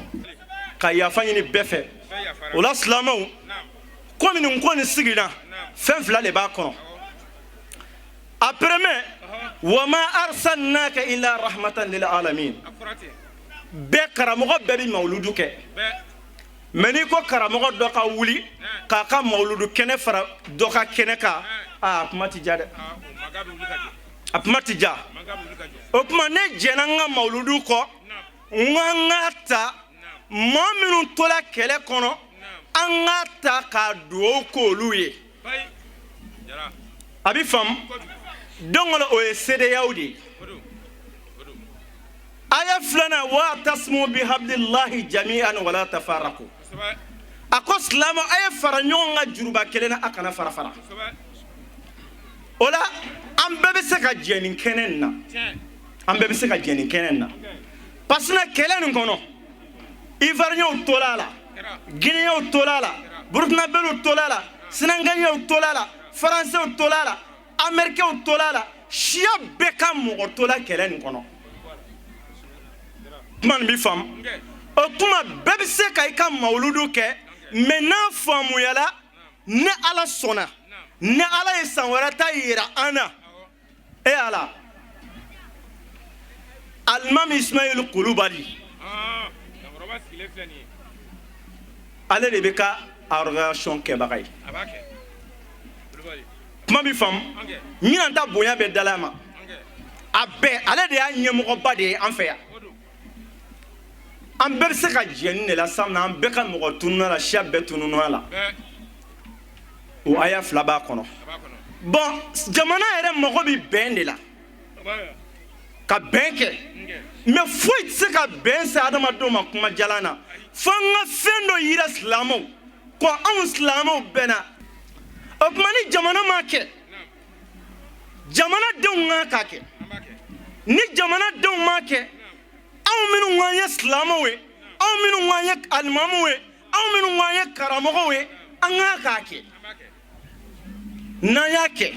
ka yafa ɲini bɛɛ fɛ ola silamaw komi nin ko ni sigina fɛn fila de b'a kɔnɔ après mais wama arsalnaka illa rahmatan lil alamin bɛɛ karamɔgɔ bɛɛ bi mawludu kɛ mais ni ko karamɔgɔ dɔ ka wuli k'a ka mawludu kɛnɛ fara dɔ ka kɛnɛ kan a kuma ti ja dɛ a kuma ti ja o kuma ne jɛna n ka mawludu kɔ n ka ta maa minnu tola kɛlɛ kɔnɔ an ka ta ka dugawu k'olu ye a bi faamu donc o ye seedeyaw de ye aya filanan wa tasmu bihablillahi jami'an wala tafarraqu a ko silamɛw a ye fara ɲɔgɔn kan juruba kelen na a kana fara fara o la an bɛɛ bɛ se ka jɛ nin kɛnɛ in na an bɛɛ bɛ se ka jɛ nin kɛnɛ in na parce que kɛlɛ nin kɔnɔ ivoiriyɛnw tola a la guinéens tola a la burkinabɛliw tola a la sénégalais tola a la faransɛw tola a la américains tola a la siya bɛɛ ka mɔgɔ tola kɛlɛ nin kɔnɔ kuma nin bi faamu o tuma bɛɛ bɛ se ka i ka mawuludu kɛ mais n'a faamuyala ni ala sɔnna ni ala ye san wɛrɛ ta yira an na e ala alimami ismail kulubali ale de bɛ ka organisation kɛbaga ye kuma bi faamu ɲinan ta bonya bɛ dala ma a bɛɛ ale de y'a ɲɛmɔgɔba de ye an fɛ yan an bɛɛ bɛ se ka jɛ nin de la sabu an bɛɛ ka mɔgɔ tununa la siya bɛɛ tununa la o aya fila b'a kɔnɔ bon jamana yɛrɛ mago bɛ bɛn de la ka bɛn kɛ mais foyi tɛ se ka bɛn se adamadenw ma kuma jalan na fo an ka fɛn dɔ yira silamɛw ko anw silamɛw bɛnna o tuma ni jamana m'a kɛ jamanadenw kan k'a kɛ ni jamanadenw m'a kɛ anw minnu k'an ye silamɛw ye anw minnu k'an ye alimamuw ye anw minnu k'an ye karamɔgɔw ye an kan k'a kɛ n'an y'a kɛ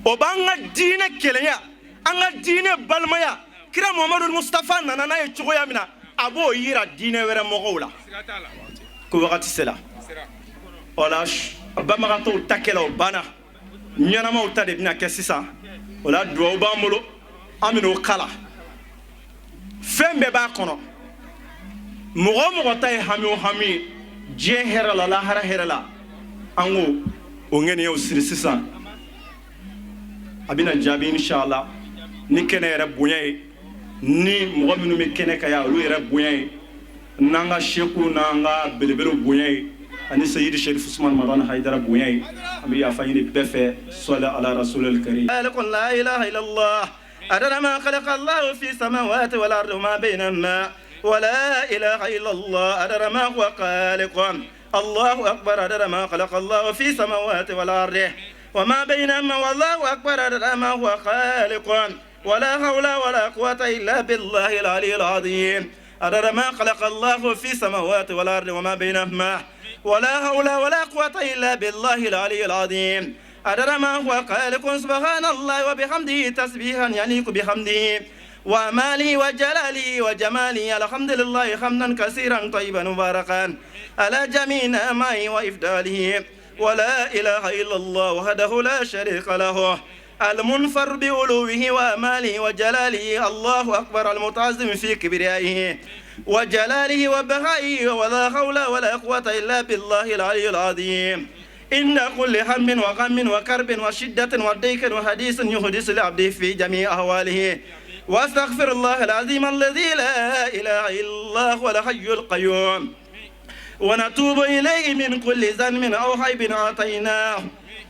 o b'an ka diinɛ kelenya an ka diinɛ balimaya kira muhamadu mustafa nana n'a ye cogoya min na a b'o yira diinɛ wɛrɛ mɔgɔw la ko wagati sera o la banbagatɔw ta kɛla o banna ɲɛnamaw ta de bɛna kɛ sisan o la duwawu b'an bolo an bɛn'o kala fɛn bɛɛ b'a kɔnɔ mɔgɔ o mɔgɔ ta ye hami o hami ye diɲɛ hɛrɛ la lahara hɛrɛ la an k'o o ŋɛniyaw siri sisan a bɛna jaabi inshallah ni kɛnɛ yɛrɛ bonya ye ni mɔgɔ minnu bɛ kɛnɛ kan yan olu yɛrɛ bonya ye n'an ka seku n'an ka belebelew bonya ye ani sayidi sherif usman madan haidara bonya ye an bɛ yafa ɲini bɛɛ fɛ sɔli ala rasulil karim la ilaha illallah adada ma khalaqa allah fi samawati wal ardi ma bainahuma ولا إله إلا الله أدرى ما هو خالق الله أكبر أدرى ما خلق الله في السماوات والأرض وما بينهما والله أكبر أدرى ما هو خالق ولا حول ولا قوة إلا بالله العلي العظيم أدرى ما خلق الله في السماوات والأرض وما بينهما ولا حول ولا قوة إلا بالله العلي العظيم أدرى ما هو خالق سبحان الله وبحمده تسبيحا يليق بحمده ومالي وجلالي وجمالي الحمد لله حمدا كثيرا طيبا مباركا على جميع نعمائه وإفضاله ولا إله إلا الله وحده لا شريك له المنفر بعلوه وماله وجلاله الله أكبر المتعظم في كبريائه وجلاله وبهائه ولا حول ولا قوة إلا بالله العلي العظيم إن كل هم وغم وكرب وشدة وضيق وحديث يحدث لعبده في جميع أحواله واستغفر الله العظيم الذي لا إله إلا الله والحي القيوم ونتوب إليه من كل ذنب أو عيب أعطيناه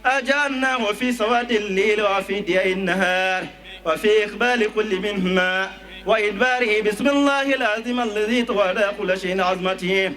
أجعلناه في سواد الليل وفي ضياء النهار وفي إقبال كل منهما وإدباره بسم الله العظيم الذي توادى كل شيء عظمته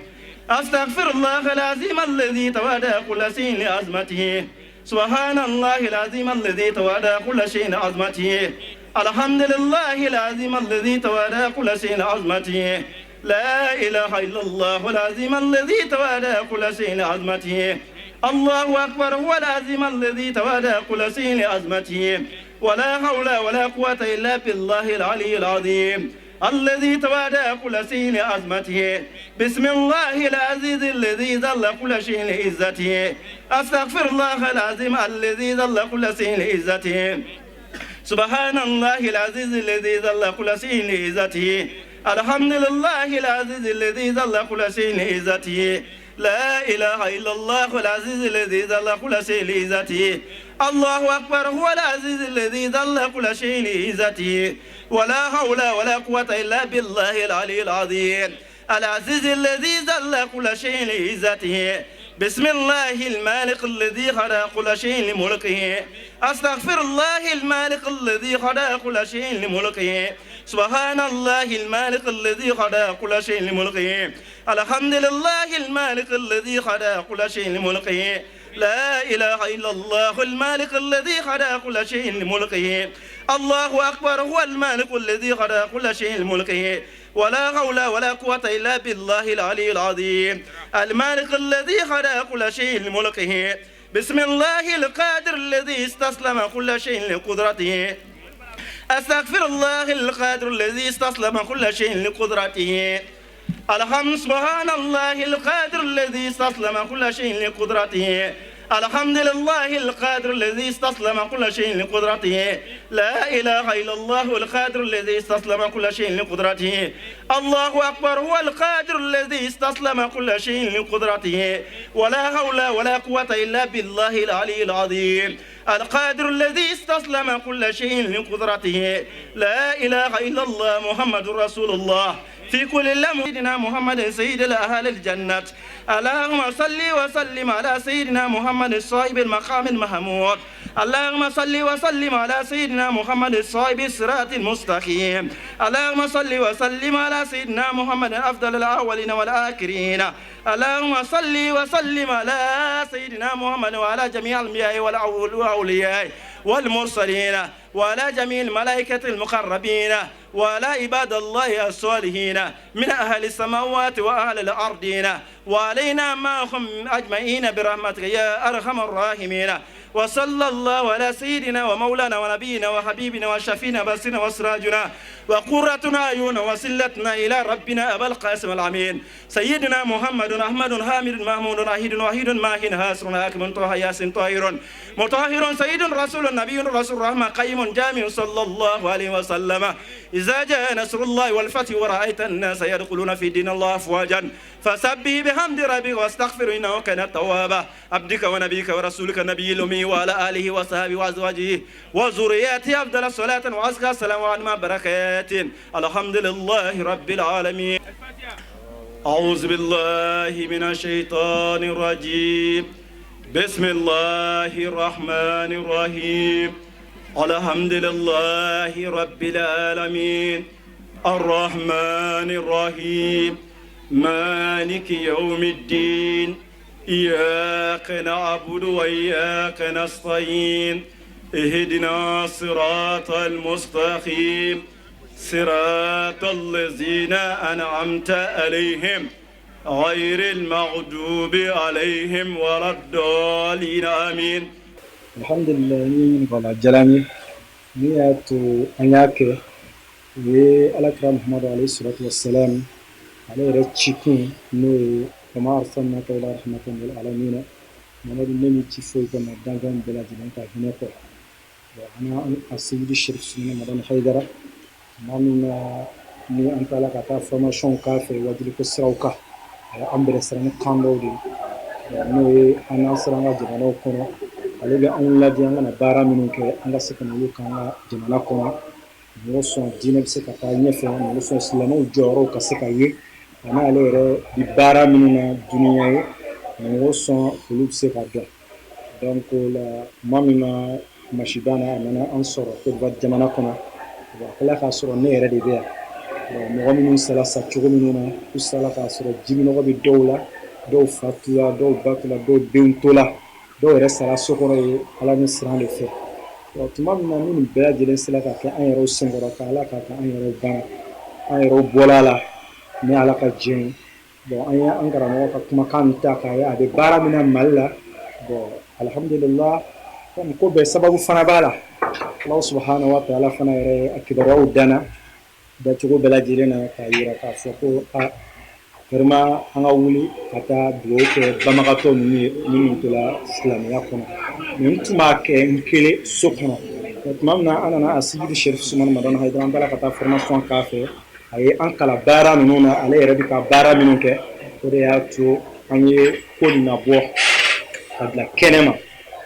أستغفر الله العظيم الذي توادى كل شيء لعظمته سبحان الله العظيم الذي توادى كل شيء عظمته الحمد لله العظيم الذي توادى كل شيء عظمته لا إله إلا الله العظيم الذي توادى كل شيء عظمته الله أكبر هو العظيم الذي توادى كل شيء عظمته ولا حول ولا قوة إلا بالله العلي العظيم الذي توادى كل شيء لعظمته بسم الله العزيز الذي ذل كل شيء لعزته أستغفر الله العظيم الذي ذل كل شيء لعزته سبحان الله العزيز الذي ذل كل شيء لعزته الحمد لله العزيز الذي ذل كل شيء لعزته لا إله إلا الله العزيز الذي ذل كل شيء لعزته الله أكبر هو العزيز الذي ذل كل شيء لعزته ولا حول ولا قوة إلا بالله العلي العظيم العزيز الذي ذل كل شيء لعزته بسم الله المالك الذي خلق كل شيء لملكه أستغفر الله المالك الذي خلق كل شيء لملكه سبحان الله المالك الذي خلق كل شيء لملكه الحمد لله المالك الذي خلق كل شيء لملكه لا إله إلا الله المالك الذي خلق كل شيء لملكه الله أكبر هو المالك الذي خلق كل شيء لملكه ولا حول ولا قوة إلا بالله العلي العظيم المالك الذي خلق كل شيء لملكه بسم الله القادر الذي استسلم كل شيء لقدرته أستغفر الله القادر الذي استسلم كل شيء لقدرته الحمد سبحان الله القادر الذي استسلم كل شيء لقدرته الحمد لله القادر الذي استسلم كل شيء لقدرته لا إله إلا الله القادر الذي استسلم كل شيء لقدرته الله أكبر هو القادر الذي استسلم كل شيء لقدرته ولا حول ولا قوة إلا بالله العلي العظيم القادر الذي استسلم كل شيء لقدرته لا إله إلا الله محمد رسول الله في كل لمح سيدنا محمد سيد الأهل الجنة اللهم صل وسلم على سيدنا محمد صاحب المقام المحمود اللهم صل وسلم على سيدنا محمد صاحب الصراط المستقيم اللهم صل وسلم على سيدنا محمد أفضل الأولين والآخرين اللهم صل وسلم على سيدنا محمد وعلى جميع الأنبياء والأولياء والمرسلين وعلى جميع الملائكة المقربين وعلى عباد الله الصالحين من أهل السماوات وأهل الأرضين وعلينا معهم أجمعين برحمتك يا أرحم الراحمين وصلى الله على سيدنا ومولانا ونبينا وحبيبنا وشفينا بسنا وسراجنا وقرتنا عيون وسلتنا إلى ربنا أبا القاسم الأمين سيدنا محمد أحمد حامد محمود واحد وحيد ماهن هاسر حاكم طه ياسين طاهر مطهر سيد رسول نبي رسول رحمة قيم جامع صلى الله عليه وسلم إذا جاء نصر الله والفتح ورأيت الناس يدخلون في دين الله أفواجا فسبح بحمد ربك واستغفر إنه كان توابا عبدك ونبيك ورسولك النبي الأمي وعلى آله وصحبه وأزواجه وذرياته أفضل الصلاة وأزكى السلام وأنما بركات الحمد لله رب العالمين أعوذ بالله من الشيطان الرجيم بسم الله الرحمن الرحيم الحمد لله رب العالمين الرحمن الرحيم مالك يوم الدين إياك نعبد وإياك نستعين اهدنا الصراط المستقيم صراط الذين أنعمت عليهم غير المغضوب عليهم ولا الضالين آمين. الحمد لله من ولا جلامي نياتو أنياك وعلى محمد عليه الصلاة والسلام عليه رتشكون نو كما أرسلناك إلى رحمة للعالمين محمد نمي تشوفه كما دعنا بلاد لنا هناك وأنا أسيد الشريف سنة مدن حيدرة ما من ني أنت لك فورماسيون كافي وجلك السراوكا أمبر سرنا كاندودي نو أنا سرنا جمالا كنا عليه أن لا ديانا بارا منك أنا سكنا يكنا جمالا كنا نوصل دينا بسكتا نيفا نوصل سلامو جورو كسكاي أنا عليه ببارا مننا دنيا نوصل فلوب سكادا donc la mamina mashibana amana ansoro ko ba jamana kono wa kala ka soro ne yere de be mo gomi sala sa chugo minuna usala ka soro jimino go be dowla do fatula do batula do bentola do yere sala sokoro ala ni sran le fe wa tumamina min be ajele sala ka an yero sengoro ka ala ka an yero bana an yero bolala ni ala ka jin bon anya angara mo ka kuma kan ta ka ya de bara mina malla bon alhamdulillah comme ko be sababu fana bala Allah subhanahu wa ta'ala fana yere akibaru dana dacogo bɛɛ lajɛlen na k'a yira k'a fɔ ko vraiment an ka wuli ka taa dugawu kɛ banbagatɔ ninnu ye minnu tola silamɛya kɔnɔ mais n tun b'a kɛ n kelen so kɔnɔ tuma min na an nana a Sidi Sherif Sumani Madɔn Hayidara an taara ka taa formation k'a fɛ a ye an kalan baara ninnu na ale yɛrɛ bɛ ka baara minnu kɛ o de y'a to an ye ko nin nabɔ ka bila kɛnɛ ma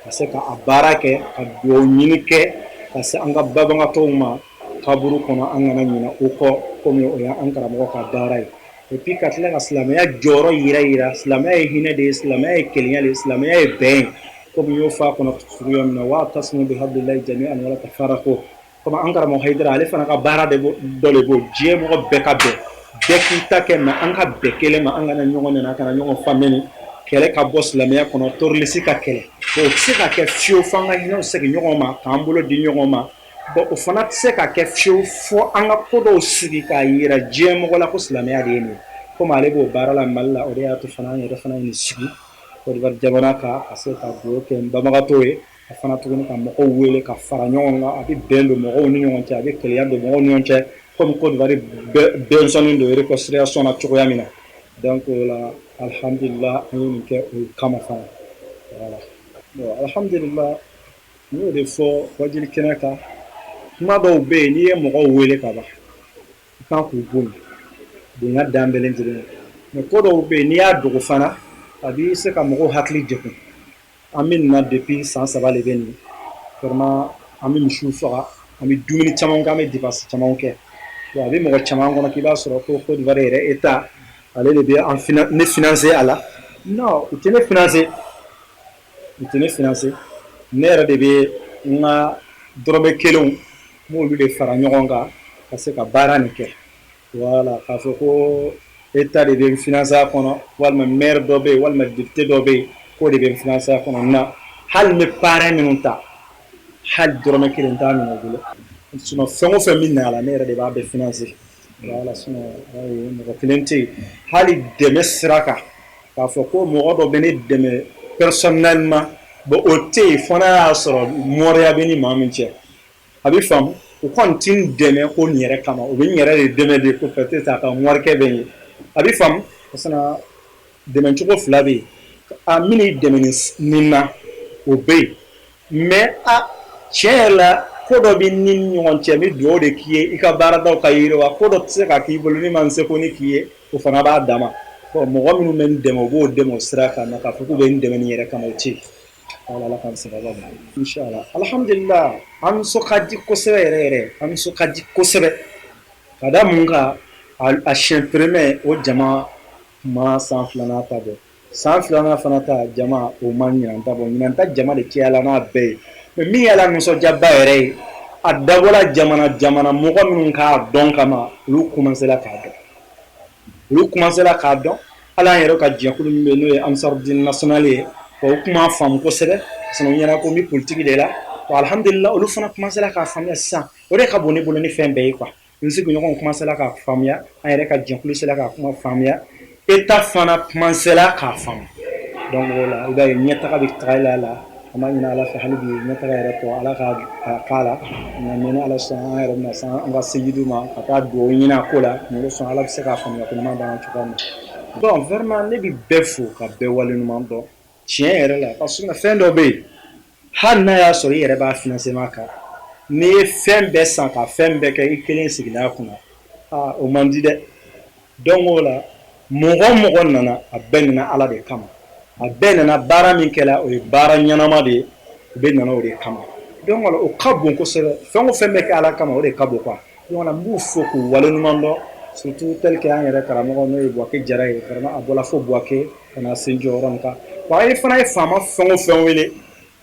ka se ka a baara kɛ ka dugawu ɲini kɛ ka se an ka banbagatɔw ma kaburu kɔnɔ an kana ɲinɛ o kɔ komi o y'an karamɔgɔ ka baara ye et puis ka tila ka silamɛya jɔyɔrɔ yira silamɛya ye hinɛ de ye silamɛya ye kelenya de ye silamɛya ye bɛn ye komi y'o fɔ a kɔnɔ cogoya min na wa'tasimu bihablillahi jami'an wala tafarraqu komi an karamɔgɔ Hayidara ale fana ka baara dɔ de b'o diɲɛ mɔgɔ bɛɛ ka bɛn bɛɛ k'i ta kɛ mais an ka bɛn kelen ma an kana ɲɔgɔn nɛni an kana ɲɔgɔn famɛni kɛlɛ ka bɔ silamɛya kɔnɔ tɔɔrɔlisi ka kɛlɛ o tɛ se ka kɛ fiyewu fo an ka hinɛw segin ɲɔgɔn ma k'an bolo di ɲɔgɔn ma bon o fana tɛ se ka kɛ fiyewu fo an ka ko dɔw sigi k'a yira diɲɛ mɔgɔ la ko silamɛya de ye nin ye komi ale b'o baara la Mali la o de y'a to fana an yɛrɛ fana ye nin sigi Côte d'Ivoire jamana kan ka se ka dugawu kɛ n banbagatɔw ye a fana tuguni ka mɔgɔw wele ka fara ɲɔgɔn kan a bɛ bɛn don mɔgɔw ni ɲɔgɔn cɛ a bɛ kelenya don mɔgɔw ni ɲɔgɔn cɛ komi Côte d'Ivoire bɛnsɔnni don réconciliation na cogoya min na donc o la alhamdulillah an ye nin kɛ o kama fana voilà bon alhamdulillah n y'o de fɔ wajili kɛnɛ kan kuma dɔw bɛ yen n'i ye mɔgɔw wele ka ban i kan k'u bonya bonya dan bɛɛ lajɛlen mais ko dɔw bɛ yen n'i y'a dogo fana a b'i se ka mɔgɔw hakili degun an bɛ nin na depuis san 3 de bɛ nin vraiment an bɛ misiw faga an bɛ dumuni caman kɛ an bɛ dépense caman kɛ bon a bɛ mɔgɔ caman kɔnɔ k'i b'a sɔrɔ ko Côte d'Ivoire yɛrɛ État ale de bɛ ne financer a la non u tɛ ne financer ne yɛrɛ de bɛ n ka dɔrɔmɛ kelenw n b'olu de fara ɲɔgɔn kan ka se ka baara nin kɛ voilà k'a fɔ ko État de bɛ n financer a kɔnɔ walima maire dɔ bɛ yen walima député dɔ bɛ yen k'o de bɛ n financer a kɔnɔ na hali n bɛ parrain minnu ta hali dɔrɔmɛ kelen t'a minɛ u bolo sinon fɛn o fɛn min na a la ne yɛrɛ de b'a bɛɛ financer voilà sinon mɔgɔ kelen tɛ yen hali dɛmɛ sira kan k'a fɔ ko mɔgɔ dɔ bɛ ne dɛmɛ personnellement bon o tɛ yen fo n'a y'a sɔrɔ mɔriya bɛ ni maa min cɛ a bɛ faamu o kɔni ti n dɛmɛ ko nin yɛrɛ kama o bɛ n yɛrɛ de dɛmɛ de ko peut-être a ka morikɛ bɛ n ye a bɛ faamu parce que dɛmɛ cogo fila bɛ yen a min dɛmɛ nin na o bɛ yen mais a tiɲɛ yɛrɛ la ko dɔ bɛ ni ɲɔgɔn cɛ n bɛ dugawu de k'i ye i ka baaradaw ka yiriwa ko dɔ tɛ se ka k'i bolo ni ma se ko ni k'i ye o fana b'a dama bon mɔgɔ minnu bɛ n dɛmɛ o b'o dɛmɛ o sira kan na k'a fɔ k'u bɛ n dɛmɛ nin yɛrɛ kama o tɛ yen ala k'an sababa ma inshallah alhamdulillah an nisɔn ka di kosɛbɛ yɛrɛ yɛrɛ an nisɔn ka di kosɛbɛ ka da mun kan a siɲɛ premier o jama ma san 2nan ta bɔ san 2nan fana ta jama o ma ɲinan ta bɔ ɲinan ta jama de cayala n'a bɛɛ ye mais min yala nisɔndiyaba yɛrɛ ye a dabɔla jamana mɔgɔ minnu k'a dɔn kama olu commencera k'a dɔn hali an yɛrɛ ka jɛkulu min bɛ n'o ye Ansarudine national ye o kuma faamu kosɛbɛ parce que n ɲɛna ko n bɛ politique de la wa alhamdulillah olu fana commencera k'a faamuya sisan o de ka bon ne bolo ni fɛn bɛɛ ye quoi n sigiɲɔgɔnw commencera k'a faamuya an yɛrɛ ka jɛkulu sera k'a kuma faamuya État fana commencera k'a faamu donc o la i b'a ye ɲɛtaga bɛ taga la an b'a ɲini ala fɛ hali bi ɲɛtaga yɛrɛ tɔ ala ka k'a la nka ni ala sɔn an yɛrɛ bɛna san an ka seyidu ma ka taa dugawu ɲini a ko la ni sɔn ala bɛ se k'a faamuya ko ɲuman b'an cogoya min na bon vraiment ne bɛ bɛɛ fo ka bɛɛ wale ɲuman dɔn tiɲɛ yɛrɛ la parce que fɛn dɔ bɛ yen hali n'a y'a sɔrɔ i yɛrɛ b'a financement kan n'i ye fɛn bɛɛ san ka fɛn bɛɛ kɛ i kelen sigilen a kunna o man di dɛ donc o la mɔgɔ nana a bɛɛ nana ala de kama a bɛɛ nana baara min kɛla o ye baara ɲɛnama de ye u bɛ nana o de kama donc o ka bon kosɛbɛ fɛn o fɛn bɛ kɛ ala kama o de ka bon quoi donc n b'u fo k'u wale ɲuman dɔn surtout tel que an yɛrɛ karamɔgɔ n'o ye Buwake Jara ye vraiment a bɔla fo Buwake ka na se jɔyɔrɔ nin kan wa e fana ye faama fɛn o fɛn wele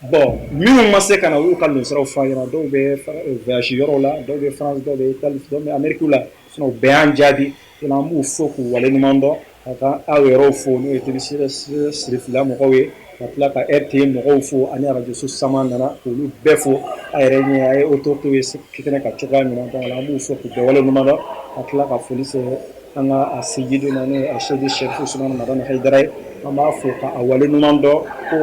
bon minnu ma se ka na u y'u ka lonsiraw fɔ an ɲɛna dɔw bɛ voyage yɔrɔw la dɔw bɛ France dɔw bɛ Italie dɔw bɛ Amérique la sinon u bɛɛ y'an jaabi donc an b'u fo k'u wale ɲuman dɔn ka taa aw yɛrɛw fo n'o ye télévision sirifila mɔgɔw ye ka tila ka RT mɔgɔw fo ani radio so sama nana k'olu bɛɛ fo a yɛrɛ ɲɛ a ye autorité ye kɛnɛ ka cogoya min na donc an b'u fo k'u bɛɛ wale ɲuman dɔn ka tila ka foli se an ka a seyidu na n'o ye a Sidi Sherif Usumani Madɔn Hayidara ye an b'a fo ka a wale ɲuman dɔn ko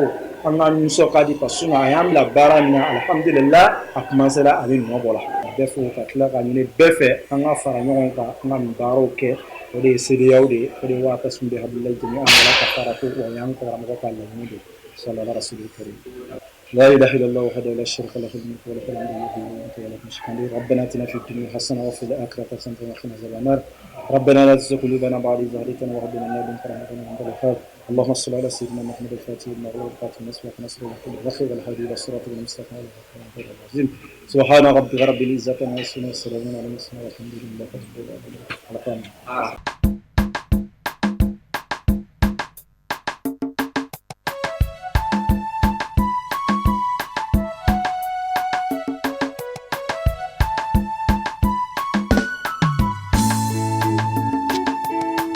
an ka nisɔn ka di ka sunna a y'an bila baara min na alhamdulillah a commencera ale nɔ bɔ la bɛɛ fo ka tila ka ɲini bɛɛ fɛ an ka fara ɲɔgɔn kan an ka nin baaraw kɛ o de ye CEDEAO de ye o de ye wa'tasimu bihablillahi jami'an wala tafarraqu wa y'an karamɔgɔ ka laɲini de sallallahu alaihi wa sallam. لا إله إلا الله وحده لا شريك له الملك وله الحمد لله ولا مشرك ربنا آتنا في الدنيا حسنة وفي الآخرة حسنة وقنا عذاب النار ربنا لا تزغ قلوبنا بعد إذ هديتنا وهب لنا من لدنك رحمة إنك أنت الوهاب اللهم صل على سيدنا محمد الفاتح لما أغلق والخاتم لما سبق ناصر الحق بالحق والهادي إلى صراط المستقيم العظيم سبحان ربك رب العزة عما يصفون والسلام على المرسلين والحمد لله رب العالمين.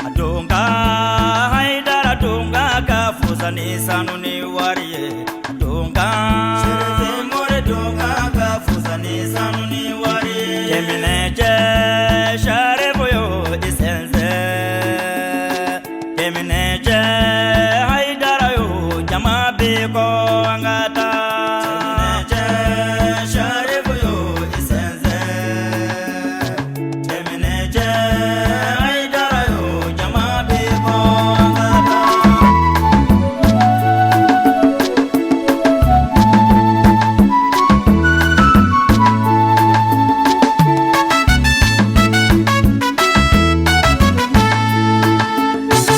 Adonga